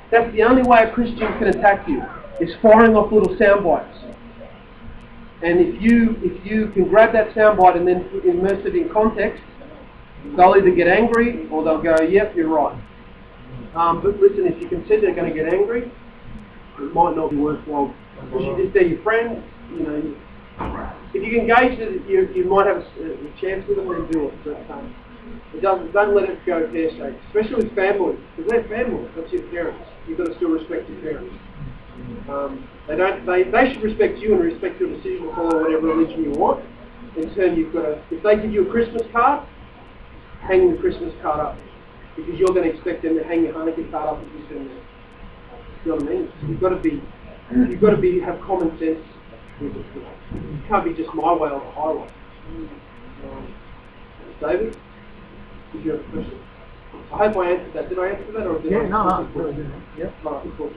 that's the only way a Christian can attack you, is firing off little sound bites. And if you can grab that sound bite and then immerse it in context, they'll either get angry or they'll go, yep, you're right. But listen, if you can see they're going to get angry, it might not be worthwhile. If they're your friend, you know, if you can gauge that you might have a chance with them, then do it. But don't let it go pear-shaped, especially with family, because they're family. That's your parents. You've got to still respect your parents. They should respect you and respect your decision to follow whatever religion you want. In turn, you've got to, if they give you a Christmas card, hang the Christmas card up, because you're going to expect them to hang your Hanukkah card up if you send them. You know what I mean? So you've got to have common sense with it. You can't be just my way or the highway. David, did you have a question? I hope I answered that. Did I answer that, or did I? No, really good. Yeah. Right, cool.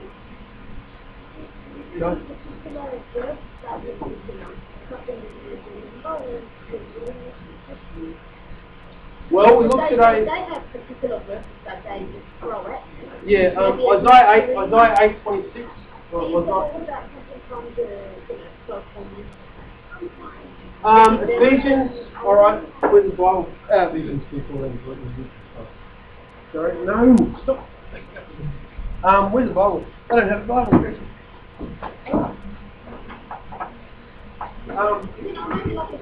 Well, we looked today. They have particular verses that they just throw at you. Yeah, Isaiah 8:26. Was not. Ephesians. All right. Where's the Bible? Ephesians 2:11. Sorry. No. Stop. Where's the Bible? I don't have a Bible.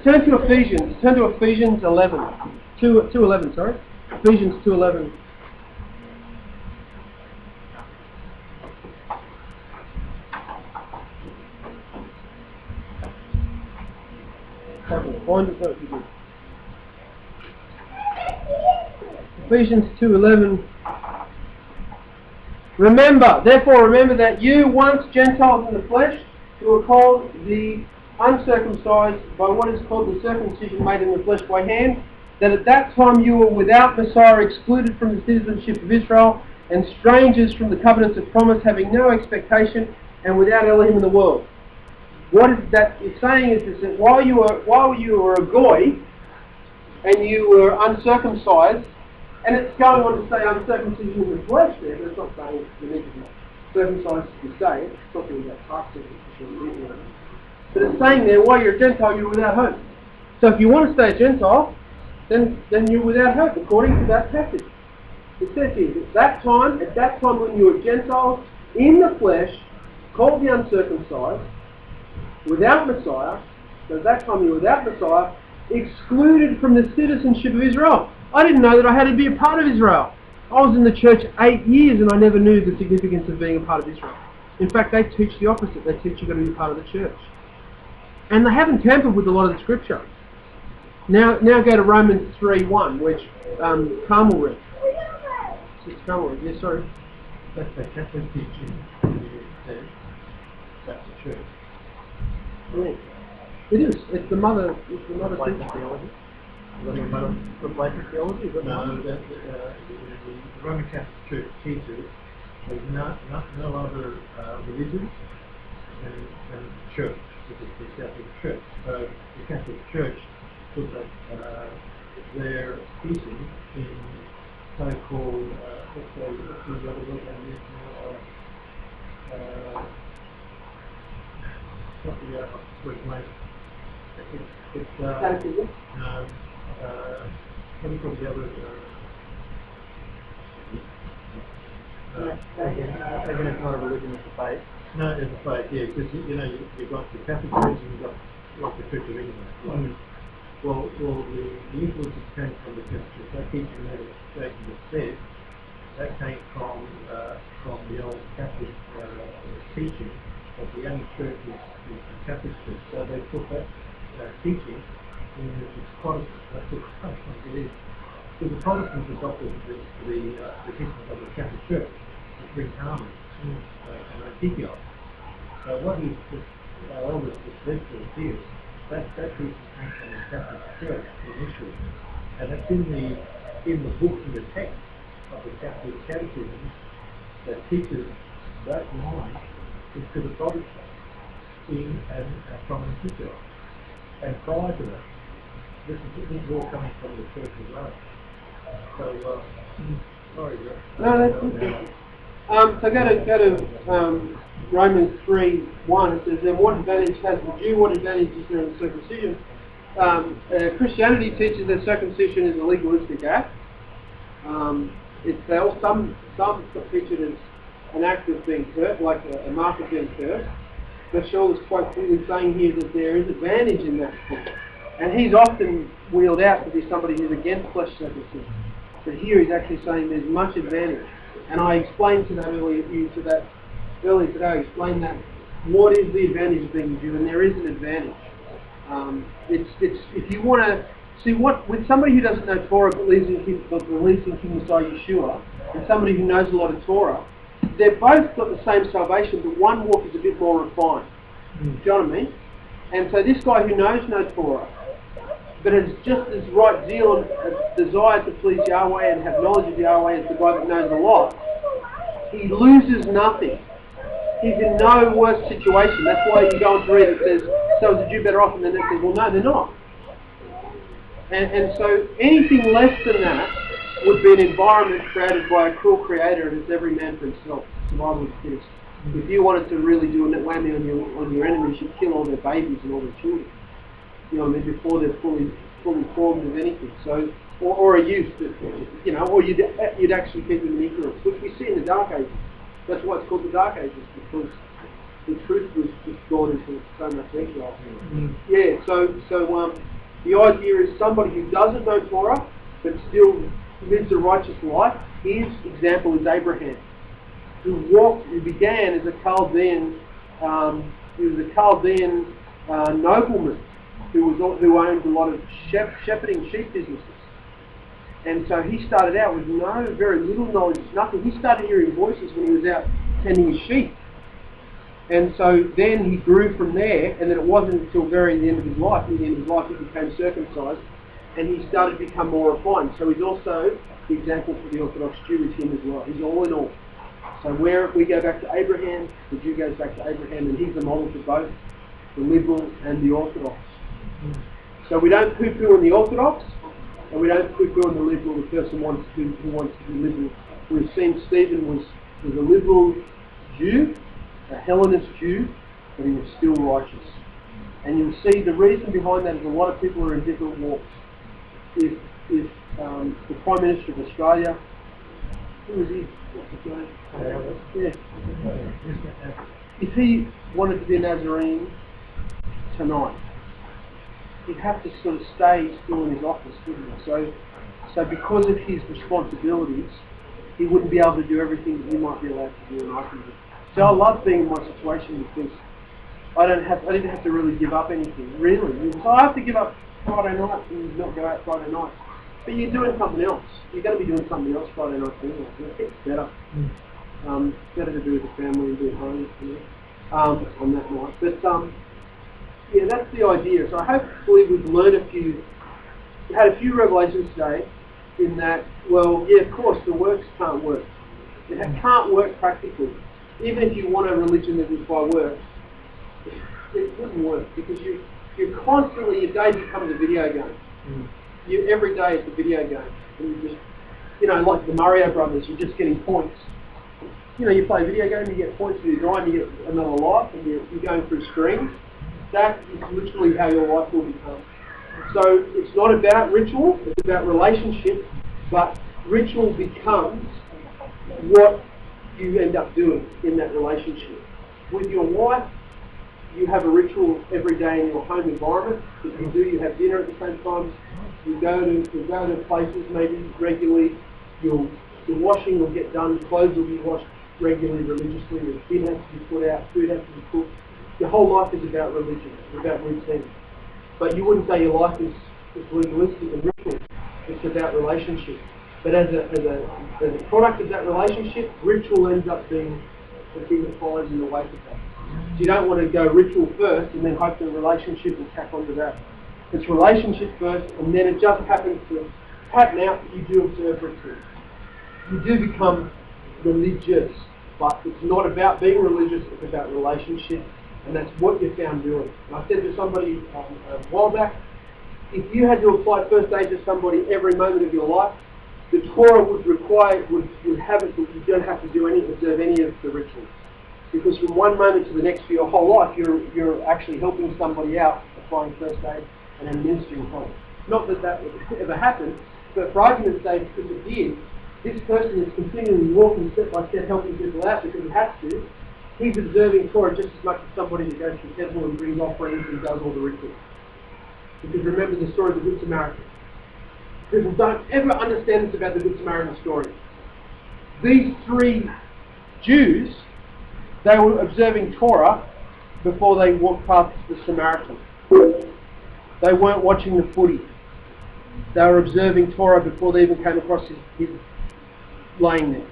Turn to Ephesians. Turn to Ephesians 11. 2:11. Sorry. Ephesians 2:11. Find it if you do. Ephesians 2:11. Therefore remember that you once Gentiles in the flesh, who were called the uncircumcised by what is called the circumcision made in the flesh by hand, that at that time you were without Messiah, excluded from the citizenship of Israel, and strangers from the covenants of promise, having no expectation, and without Elohim in the world. What is that it's saying is that while you were a goy and you were uncircumcised, and it's going on to say uncircumcision in the flesh there, but it's not saying you need to be circumcised to say it. It's talking about past circumcision. But it's saying there, while you're a Gentile, you're without hope. So if you want to stay a Gentile, then you're without hope, according to that passage. It says here, at that time when you were Gentiles in the flesh, called the uncircumcised, without Messiah, so at that time you were without Messiah, excluded from the citizenship of Israel. I didn't know that I had to be a part of Israel. I was in the church 8 years and I never knew the significance of being a part of Israel. In fact, they teach the opposite. They teach you've got to be a part of the church. And they haven't tampered with a lot of the scripture. Now go to Romans 3:1, which Carmel read. Sister Carmel read. Yeah, sorry. That's the Catholic teaching. That's the church. Yeah. It is. It's the mother. Replacement theology. Replacement theology. No, the Roman Catholic Church teaches there's no other religion than church, which is the Catholic Church. So the Catholic Church put their teaching in so-called what's the other word I use now? Not the word mate. It's Catechism? no. What do you call the other? Again, it's not a religion, it's a faith. No, it's a faith, yeah, because you've got the Catholic Church and you've got like the Church of England. Like, well, the influences came from the Catholic Church. That teaching that Jason just said, that came from the old Catholic teaching that the only church is the Catholic Church. So they put that teaching in the Protestants. That's what it is. So the Protestants adopted the teachings of the Catholic Church, the three harmonies, and Antioch. So what our elders just said to us here, that teaching came from the Catholic Church initially, and it's in the book, in the text of the Catholic Catechism that teaches that line is to the Protestants and from Antioch. And prior to that, this is all coming from the Church of Rome. So, sorry, Joe. No, that's okay. So go to Romans 3:1. It says, then what advantage has the Jew? What advantage is there in circumcision? Christianity teaches that circumcision is a legalistic act. Some teach it as an act of being cursed, like a mark of being cursed. But Shaul is quite clearly saying here that there is advantage in that point. And he's often wheeled out to be somebody who's against flesh circumcision. But here he's actually saying there's much advantage. And I explained to that earlier today. I explained that what is the advantage of being a Jew, and there is an advantage. It's if you want to see what with somebody who doesn't know Torah but believes in King Messiah Yeshua, and somebody who knows a lot of Torah, they've both got the same salvation, but one walk is a bit more refined. Do you know what I mean? And so this guy who knows no Torah, but has just as right zeal and desire to please Yahweh and have knowledge of Yahweh as the guy that knows a lot, he loses nothing. He's in no worse situation. That's why you go on to read it says, so is a Jew better off? And then it says, well, no, they're not. And so anything less than that would be an environment created by a cruel creator, and it's every man for himself. Survival of the fittest. If you wanted to really do a whammy on your enemies, you'd kill all their babies and all their children. You know, I mean, before they're fully formed of anything. So, or a youth, that, or you'd actually keep them in ignorance, which we see in the Dark Ages. That's why it's called the Dark Ages, because the truth was just gone into so much exile. Yeah. So the idea is somebody who doesn't know Torah but still lives a righteous life. His example is Abraham, who began as a Chaldean. He was a Chaldean nobleman who owned a lot of shepherding sheep businesses. And so he started out with very little knowledge, nothing. He started hearing voices when he was out tending his sheep. And so then he grew from there, and then it wasn't until the end of his life he became circumcised, and he started to become more refined. So he's also the example for the Orthodox Jew is him as well. He's all in all. So where we go back to Abraham, the Jew goes back to Abraham, and he's the model for both the liberal and the Orthodox. So we don't poo-poo on the Orthodox, and we don't poo-poo on the liberal, the person who wants to be liberal. We've seen Stephen was a liberal Jew, a Hellenist Jew, but he was still righteous. And you'll see the reason behind that is a lot of people are in different walks. If the Prime Minister of Australia, who was he? What's his name? Yeah. If he wanted to be a Nazarene tonight, he'd have to sort of stay still in his office, wouldn't he? So because of his responsibilities, he wouldn't be able to do everything that you might be allowed to do and I can do. So I love being in my situation because I didn't have to really give up anything, really. So I have to give up Friday night and not go out Friday night. But you're doing something else. You're going to be doing something else Friday night anyway. It's better. Better to do with the family and do it home, on that night. But yeah, that's the idea. So hopefully we've learned had a few revelations today in that, well, yeah, of course, the works can't work. It can't work practically. Even if you want a religion that is by works, it wouldn't work because you're constantly, your day becomes a video game. Every day it's a video game. And you just, like the Mario Brothers, you're just getting points. You play a video game, you get points for your grind, you get another life, and you're going through screens. That is literally how your life will become. So it's not about ritual, it's about relationship, but ritual becomes what you end up doing in that relationship. With your wife, you have a ritual every day in your home environment. If you do, you have dinner at the same time. You go to places maybe regularly. Your washing will get done. Clothes will be washed regularly, religiously. Your bin has to be put out. Food has to be cooked. Your whole life is about religion. It's about routine. But you wouldn't say your life is legalistic and ritual. It's about relationship. But as a product of that relationship, ritual ends up being the thing that follows in the wake of that. So you don't want to go ritual first and then hope the relationship will tack onto that. It's relationship first, and then it just happens to pattern out that you do observe ritual. You do become religious, but it's not about being religious, it's about relationship, and that's what you found doing. And I said to somebody a while back, if you had to apply first aid to somebody every moment of your life, the Torah would have it that you don't have to observe any of the rituals. Because from one moment to the next for your whole life, you're actually helping somebody out, applying first aid and administering help. Not that that would ever happen, but for argument's sake, because it did, this person is continually walking step by step, helping people out because he has to. He's observing Torah just as much as somebody that goes to the temple and brings offerings and does all the rituals. Because remember the story of the Good Samaritan. People don't ever understand this about the Good Samaritan story. These three Jews, they were observing Torah before they walked past the Samaritan. They weren't watching the footy. They were observing Torah before they even came across his laying there.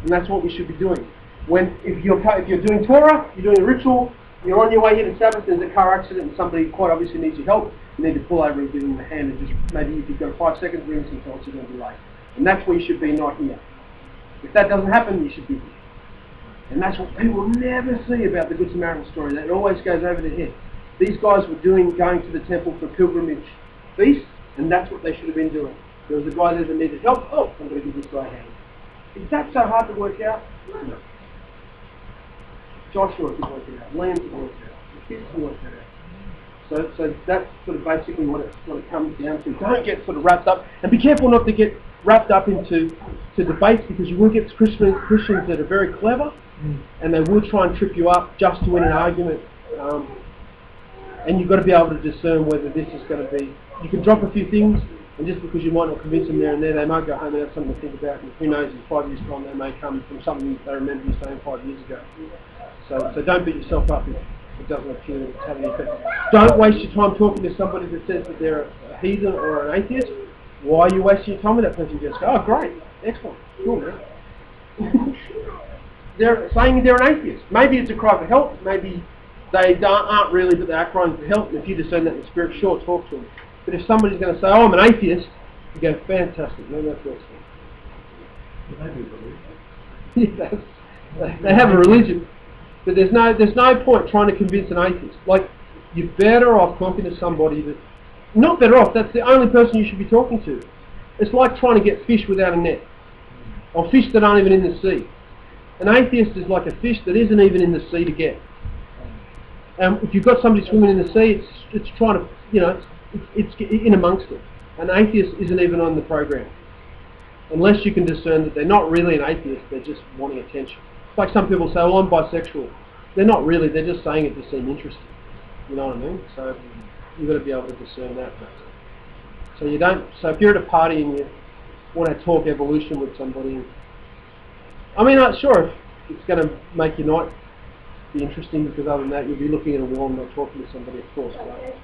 And that's what we should be doing. If you're doing Torah, you're doing a ritual, you're on your way here to Sabbath, there's a car accident and somebody quite obviously needs your help, you need to pull over and give them a hand and just maybe if you've got 5 seconds, bring some thoughts, you're going to be late. And that's where you should be, not here. If that doesn't happen, you should be here. And that's what people never see about the Good Samaritan story. That always goes over their head. These guys were going to the temple for pilgrimage feast, and that's what they should have been doing. There was a guy there that needed help. Oh, I'm going to give this guy a hand. Is that so hard to work out? No. Joshua can work it out. Liam can work it out. The kids can work it out. So that's sort of basically what it comes down to. Don't get sort of wrapped up, and be careful not to get wrapped up into debates, because you will get Christians that are very clever, and they will try and trip you up just to win an argument. And you've got to be able to discern whether this is going to be. You can drop a few things, and just because you might not convince them there and there, they might go home and have something to think about. And who knows? In 5 years' time, they may come from something they remember you saying 5 years ago. So don't beat yourself up if it doesn't appear that it's having an effect. Don't waste your time talking to somebody that says that they're a heathen or an atheist. Why are you wasting your time with that person? Just go, oh great, excellent, cool man. They're saying they're an atheist. Maybe it's a cry for help. Maybe they aren't really, but they are crying for help. And if you discern that in the spirit, sure, talk to them. But if somebody's going to say, oh, I'm an atheist, you go, fantastic, no, that's excellent. They have a religion. But there's no point trying to convince an atheist. Like, you're better off talking to somebody that... Not better off, that's the only person you should be talking to. It's like trying to get fish without a net. Or fish that aren't even in the sea. An atheist is like a fish that isn't even in the sea to get. And if you've got somebody swimming in the sea, it's trying to, it's in amongst it. An atheist isn't even on the program. Unless you can discern that they're not really an atheist, they're just wanting attention. It's like some people say, well, I'm bisexual. They're not really, they're just saying it to seem interesting. You know what I mean? So you've got to be able to discern that. So if you're at a party and you want to talk evolution with somebody, sure, if it's going to make your night be interesting, because other than that, you'll be looking at a wall and not talking to somebody, of course. Right?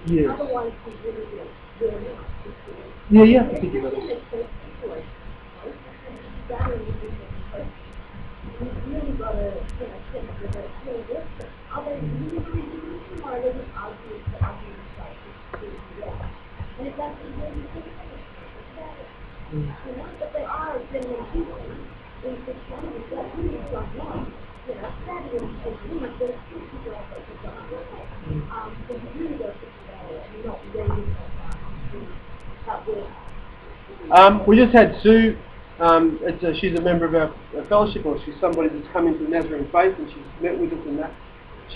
Yes. Yeah, you have to think about it. But they are genuine people in Christianity, so that's really not wrong. That is really good. People also so you really go and not raising that we just had Sue. She's a member of our fellowship, or she's somebody that's come into the Nazarene faith, and she's met with us in that.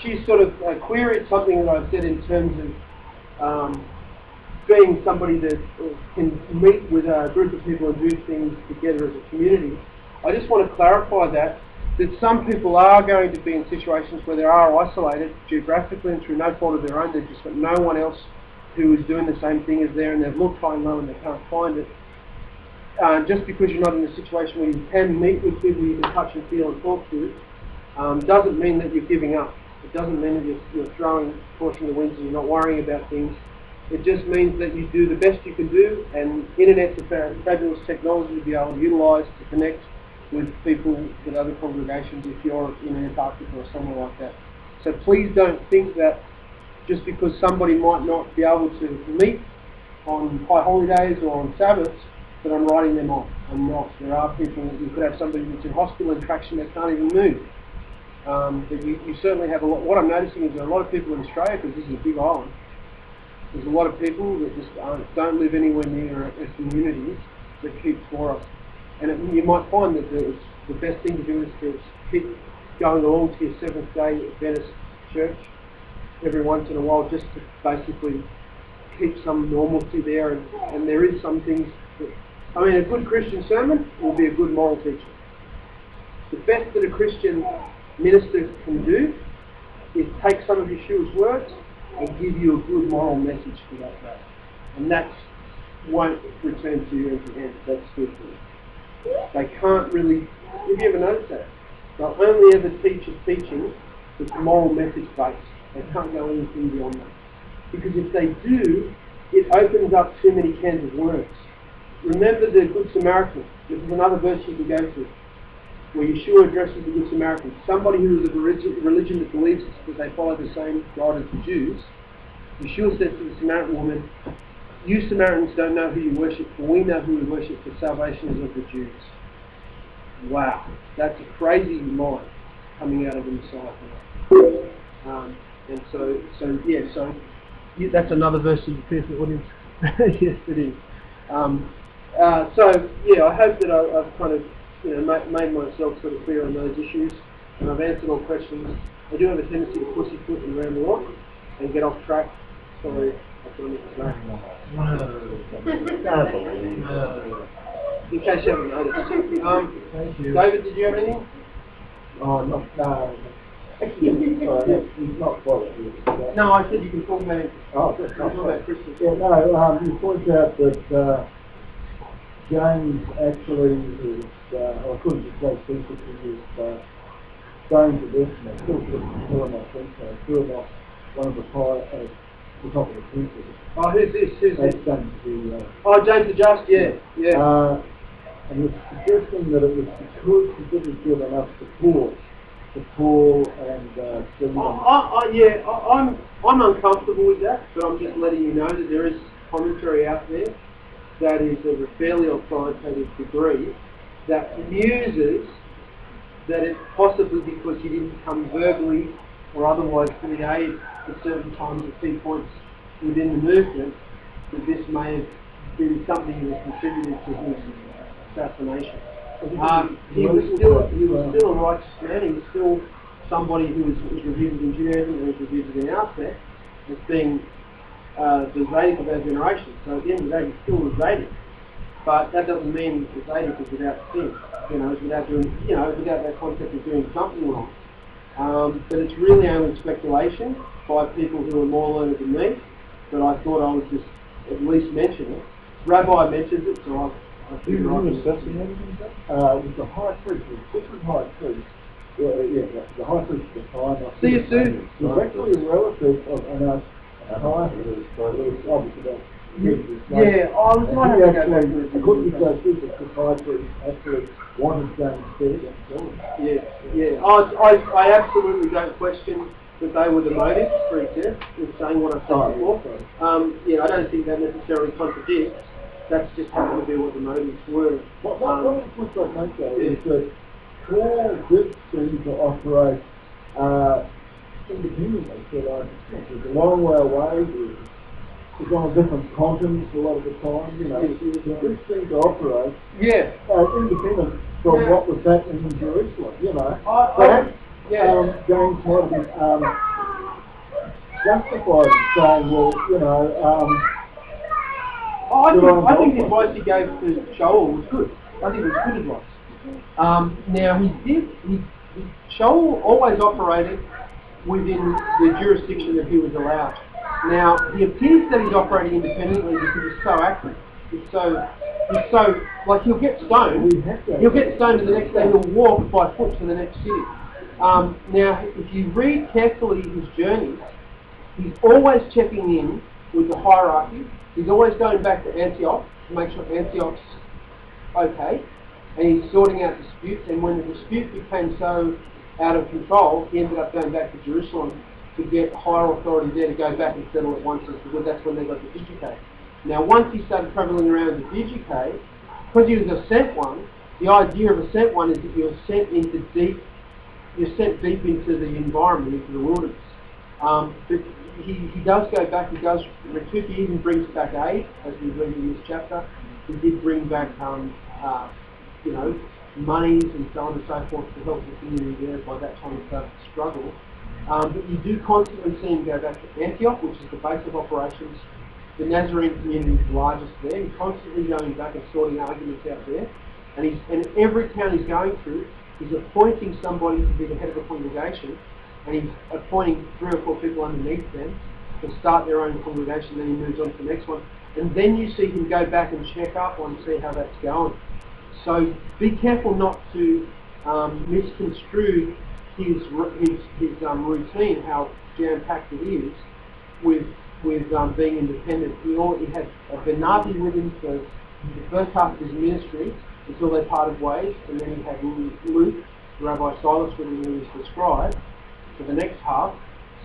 She sort of queried something that I said in terms of being somebody that can meet with a group of people and do things together as a community, I just want to clarify that some people are going to be in situations where they are isolated geographically and through no fault of their own. They've just got no one else who is doing the same thing as them, and they've looked high and low and they can't find it. Just because you're not in a situation where you can meet with people you can touch and feel and talk to, doesn't mean that you're giving up. It doesn't mean that you're throwing caution to the winds and you're not worrying about things. It just means that you do the best you can do, and internet's a fabulous technology to be able to utilise to connect with people with other congregations if you're in Antarctica or somewhere like that. So please don't think that just because somebody might not be able to meet on high holidays or on Sabbaths, that I'm writing them off. I'm not. There are people, you could have somebody that's in hospital in traction that can't even move. But you certainly have a lot. What I'm noticing is there are a lot of people in Australia, because this is a big island, there's a lot of people that just don't live anywhere near a community that keeps for us. And you might find that the best thing to do is to keep going along to your Seventh-day Adventist church every once in a while, just to basically keep some normalcy there. And there is some things that, I mean, a good Christian sermon will be a good moral teaching. The best that a Christian minister can do is take some of Yeshua's words and give you a good moral message for that day. And that won't return to you empty handed. That's good for you. They can't really, have you ever noticed that? They'll only ever teach a teaching that's moral message based. They can't go anything beyond that. Because if they do, it opens up too many cans of worms. Remember the Good Samaritan. This is another verse you can go to, where Yeshua addresses the Good Samaritan. Somebody who is of a religion that believes that they follow the same God as the Jews. Yeshua says to the Samaritan woman, "You Samaritans don't know who you worship, for we know who we worship, for salvation is of the Jews." Wow, that's a crazy line coming out of the Messiah. And so that's another verse in the Piercing audience. Yes, it is. I hope that I've kind of made myself sort of clear on those issues, and I've answered all questions. I do have a tendency to pussyfoot and ramble on and get off track. Sorry, I thought it was that. In case you haven't noticed. Thank you. David, did you have anything? Oh, no. He's not quite. No, I said you can talk about it. Oh, that's Talk about Christmas. Yeah, no, you point out that James actually is, I couldn't just say secretly, is going to this, and still not think so, still not one of the five, the top of the people. Oh, who's this? That's going to be, James the Just, yeah. And the suggestion that it was because he didn't give enough support to Paul and Stephen. I'm uncomfortable with that, but I'm just letting you know that there is commentary out there that is of a fairly authoritative degree that muses that it's possibly because he didn't come verbally or otherwise to the aid at certain times at key points within the movement, that this may have been something that contributed to his assassination. He was still a righteous man. He was still somebody who was revered in Judaism and was revered in our sect as being the Zadik of our generation. So at the end of the day, he's still a Zadik. But that doesn't mean the Zadik is without sin. Without doing, without that concept of doing something wrong. But it's really only speculation by people who are more learned than me. But I thought I would just at least mention it. Rabbi mentions it, so I figure I can assassinated him? With the high priest, the different high priest. The high priest at the time. See you soon. He was actually a relative of Annas. Obviously, yeah, I was and he actually, couldn't go through the high priest actually wanted James dead and killed him. Yeah. I absolutely don't question that they were the motives for his death, in saying what I said before. I don't think that necessarily contradicts. That's just happened to be what the motives were. What I make though is that Paul did seem to operate independently. So there's a long way away. He's on a different continent a lot of the time. He did seem to operate independent from what was happening in Jerusalem. Perhaps James might have been justified in saying, I think the advice he gave to Shaul was good. I think it was good advice. Now Shaul always operated within the jurisdiction that he was allowed. Now he appears that he's operating independently because he's so active. He's so like he'll get stoned. He'll get stoned, and the next day he'll walk by foot to the next city. Now, if you read carefully his journeys, he's always checking in with the hierarchy. He's always going back to Antioch to make sure Antioch's okay, and he's sorting out disputes. And when the dispute became so out of control, he ended up going back to Jerusalem to get higher authority there to go back and settle it once, because that's when they got the Diduce. Now, once he started travelling around the Diduce, because he was a sent one, the idea of a sent one is that you're sent deep into the environment, into the wilderness. But he does go back, he even brings back aid, as we read in this chapter. He did bring back, monies and so on and so forth to help the community there. By that time he started to struggle. But you do constantly see him go back to Antioch, which is the base of operations. The Nazarene community is largest there. He's constantly going back and sorting arguments out there. And every town he's going through, he's appointing somebody to be the head of the congregation, and he's appointing 3 or 4 people underneath them to start their own congregation, then he moves on to the next one. And then you see him go back and check up on, see how that's going. So be careful not to misconstrue his routine, how jam-packed it is, with being independent. He had Ben-Navi with him for the first half of his ministry until they parted ways, and then he had Luke, Rabbi Silas with him, who was the scribe, for the next half.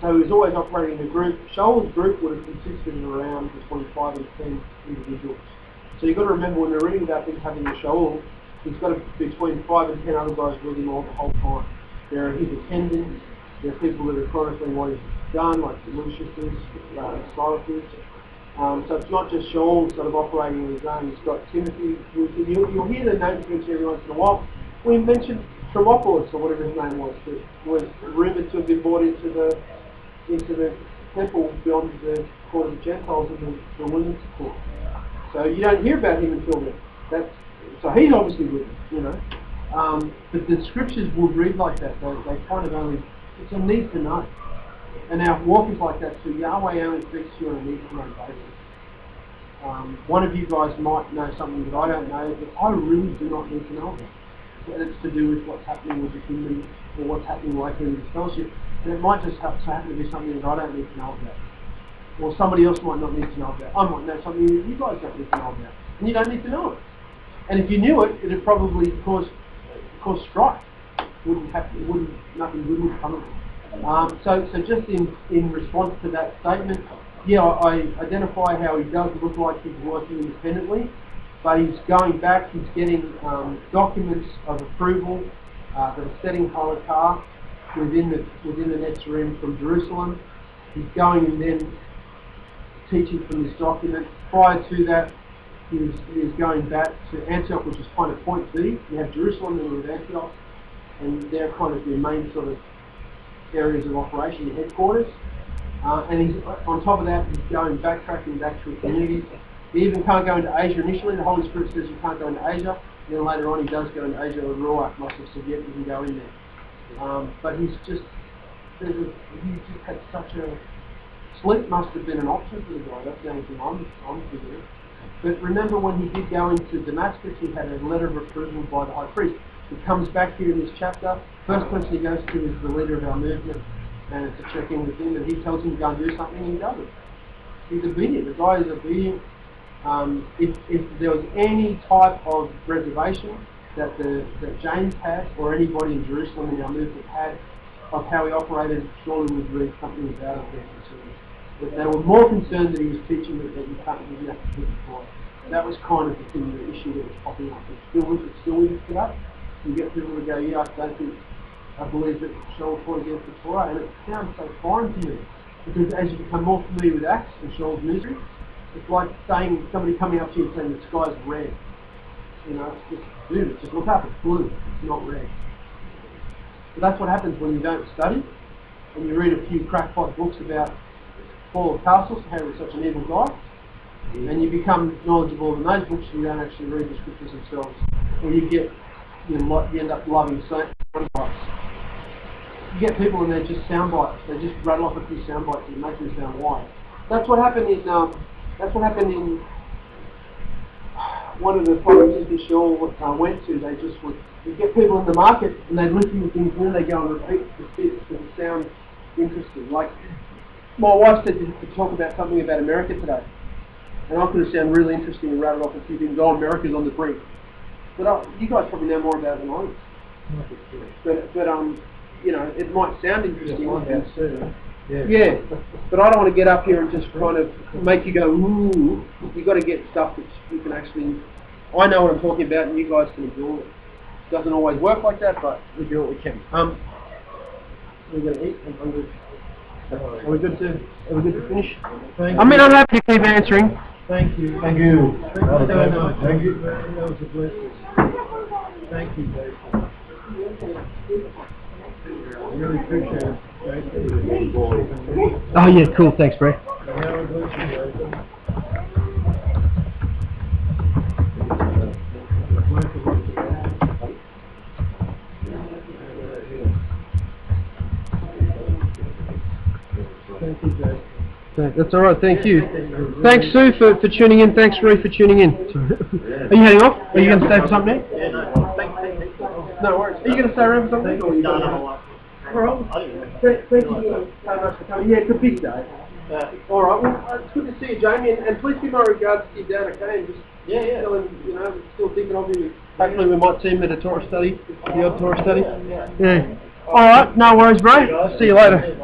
So he was always operating in a group. Shaul's group would have consisted of around between 5 and 10 individuals. So you've got to remember, when we're reading about things happening to Shaul, he's got between 5 and 10 other guys with him all the whole time. There are his attendants, there are people that are chronicling what he's done, like the Lucius, Silas. So it's not just Shaul sort of operating on his own. He's got Timothy with him. You'll hear the names mentioned every once in a while. We mentioned Thermopolis, or whatever his name was, that was rumoured to have been brought into the temple beyond the court of the Gentiles and the women's court. So you don't hear about him until then. So he's obviously with him, but the scriptures would read like that. They kind of only, it's a need to know. And our walk is like that too. Yahweh only speaks to you on a need to know basis. One of you guys might know something that I don't know, but I really do not need to know about. And it's to do with what's happening with the kingdom, or what's happening later in the fellowship. And it might just happen to be something that I don't need to know about. Or somebody else might not need to know about. I might know something that you guys don't need to know about. And you don't need to know it. And if you knew it, it'd probably cause strife. Nothing good would come of it. So just in response to that statement, I identify how he does look like he's working independently, but he's going back, he's getting documents of approval that are setting halakha within the Netzarim from Jerusalem. He's going and then teaching from this document. Prior to that, he was going back to Antioch, which is kind of point B. You have Jerusalem and you have Antioch, and they're kind of your main sort of areas of operation, your headquarters. And he's on top of that, he's backtracking back through communities. He even can't go into Asia initially. The Holy Spirit says you can't go into Asia. Then later on, he does go into Asia. And Ruach must have said, "Yep, you can go in there." But he just had such a sleep must have been an option for the guy. That's the only thing I'm figuring. But remember, when he did go into Damascus, he had a letter of approval by the high priest. He comes back here in this chapter. First person he goes to is the leader of our movement, and it's to check in with him, and he tells him to go and do something, and he does it. He's obedient. The guy is obedient. If there was any type of reservation that James had, or anybody in Jerusalem in our movement had, of how he operated, surely we'd read something about it there. But they were more concerned that he was teaching that you have to keep it quiet. That was kind of the thing, the issue that was popping up. It's still with us today. You get people to go, I believe that Shaul fought against the Torah, and it sounds so foreign to me. Because as you become more familiar with Acts and Shaul's ministry, it's like saying, somebody coming up to you and saying the sky's red. It's just, dude, just look up, it's blue, it's not red. So that's what happens when you don't study, and you read a few crackpot books about Paul of Tarsus, how he was such an evil guy, and you become knowledgeable in those books, and you don't actually read the scriptures themselves, or you end up loving sound bites. You get people and they're just sound bites. They just rattle off a few sound bites and make them sound wise. That's what happened in one of the forums that Shaw went to. They just would get people in the market and they'd listen to things and then they go and repeat the bits because it sounds interesting. Like my wife said to talk about something about America today, and I could have sounded really interesting and rattled off a few things. Oh, America's on the brink. But you guys probably know more about it than I do. But you know, it might sound interesting. Yeah, but I don't want to get up here and just kind of make you go, ooh. You've got to get stuff that you can actually, I know what I'm talking about and you guys can absorb it. It doesn't always work like that, but we do what we can. We're going to eat. I'm hungry. Are we good to finish? I'm happy to keep answering. Thank you. Thank you. Thank you so much. Thank you. That was a blessing. Thank you, Jason. I really appreciate it. Oh yeah, cool. Thanks, Brett. God bless you, Jason. Thank you, Jason. That's all right. Thank you. Thanks, Sue, for tuning in. Thanks, Rui, for tuning in. Are you heading off? Are you going to stay for something? Yeah, no, thank you. No worries. Are you going to stay around for something? Or No, no, all right. Thank you so much for coming. Yeah, it's a big day. All right. Well, it's good to see you, Jamie, and please give my regards to your dad, okay? And just tell him, you know, still thinking of him. Hopefully, we might see him at a Torah study, the odd Torah study. Yeah. All right. No worries, bro. See you later.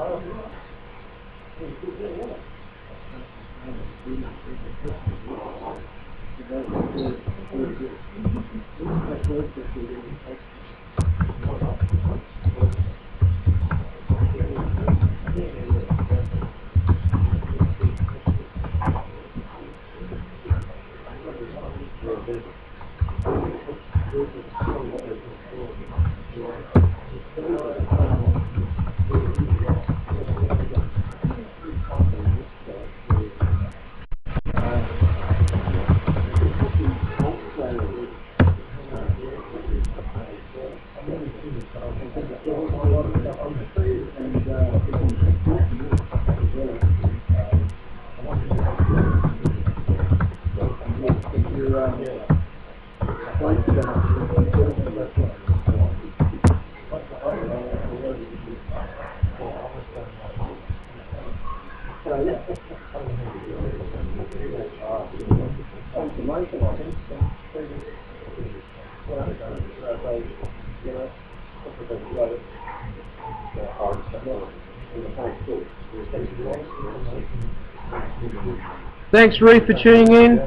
Thanks, Rui, for tuning in.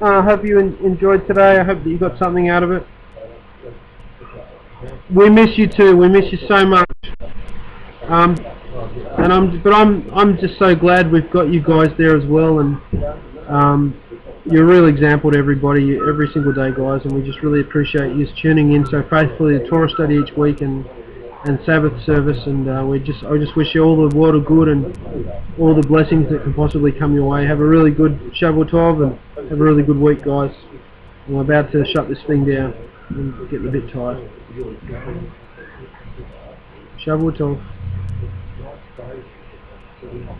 I hope you enjoyed today. I hope that you got something out of it. We miss you too. We miss you so much. And I'm just so glad we've got you guys there as well. And you're a real example to everybody every single day, guys. And we just really appreciate you tuning in so faithfully to Torah study each week and Sabbath service. And I just wish you all the world of good and all the blessings that can possibly come your way. Have a really good Shavuot Tov and have a really good week, guys. I'm about to shut this thing down. I'm getting a bit tired. Shavuot Tov.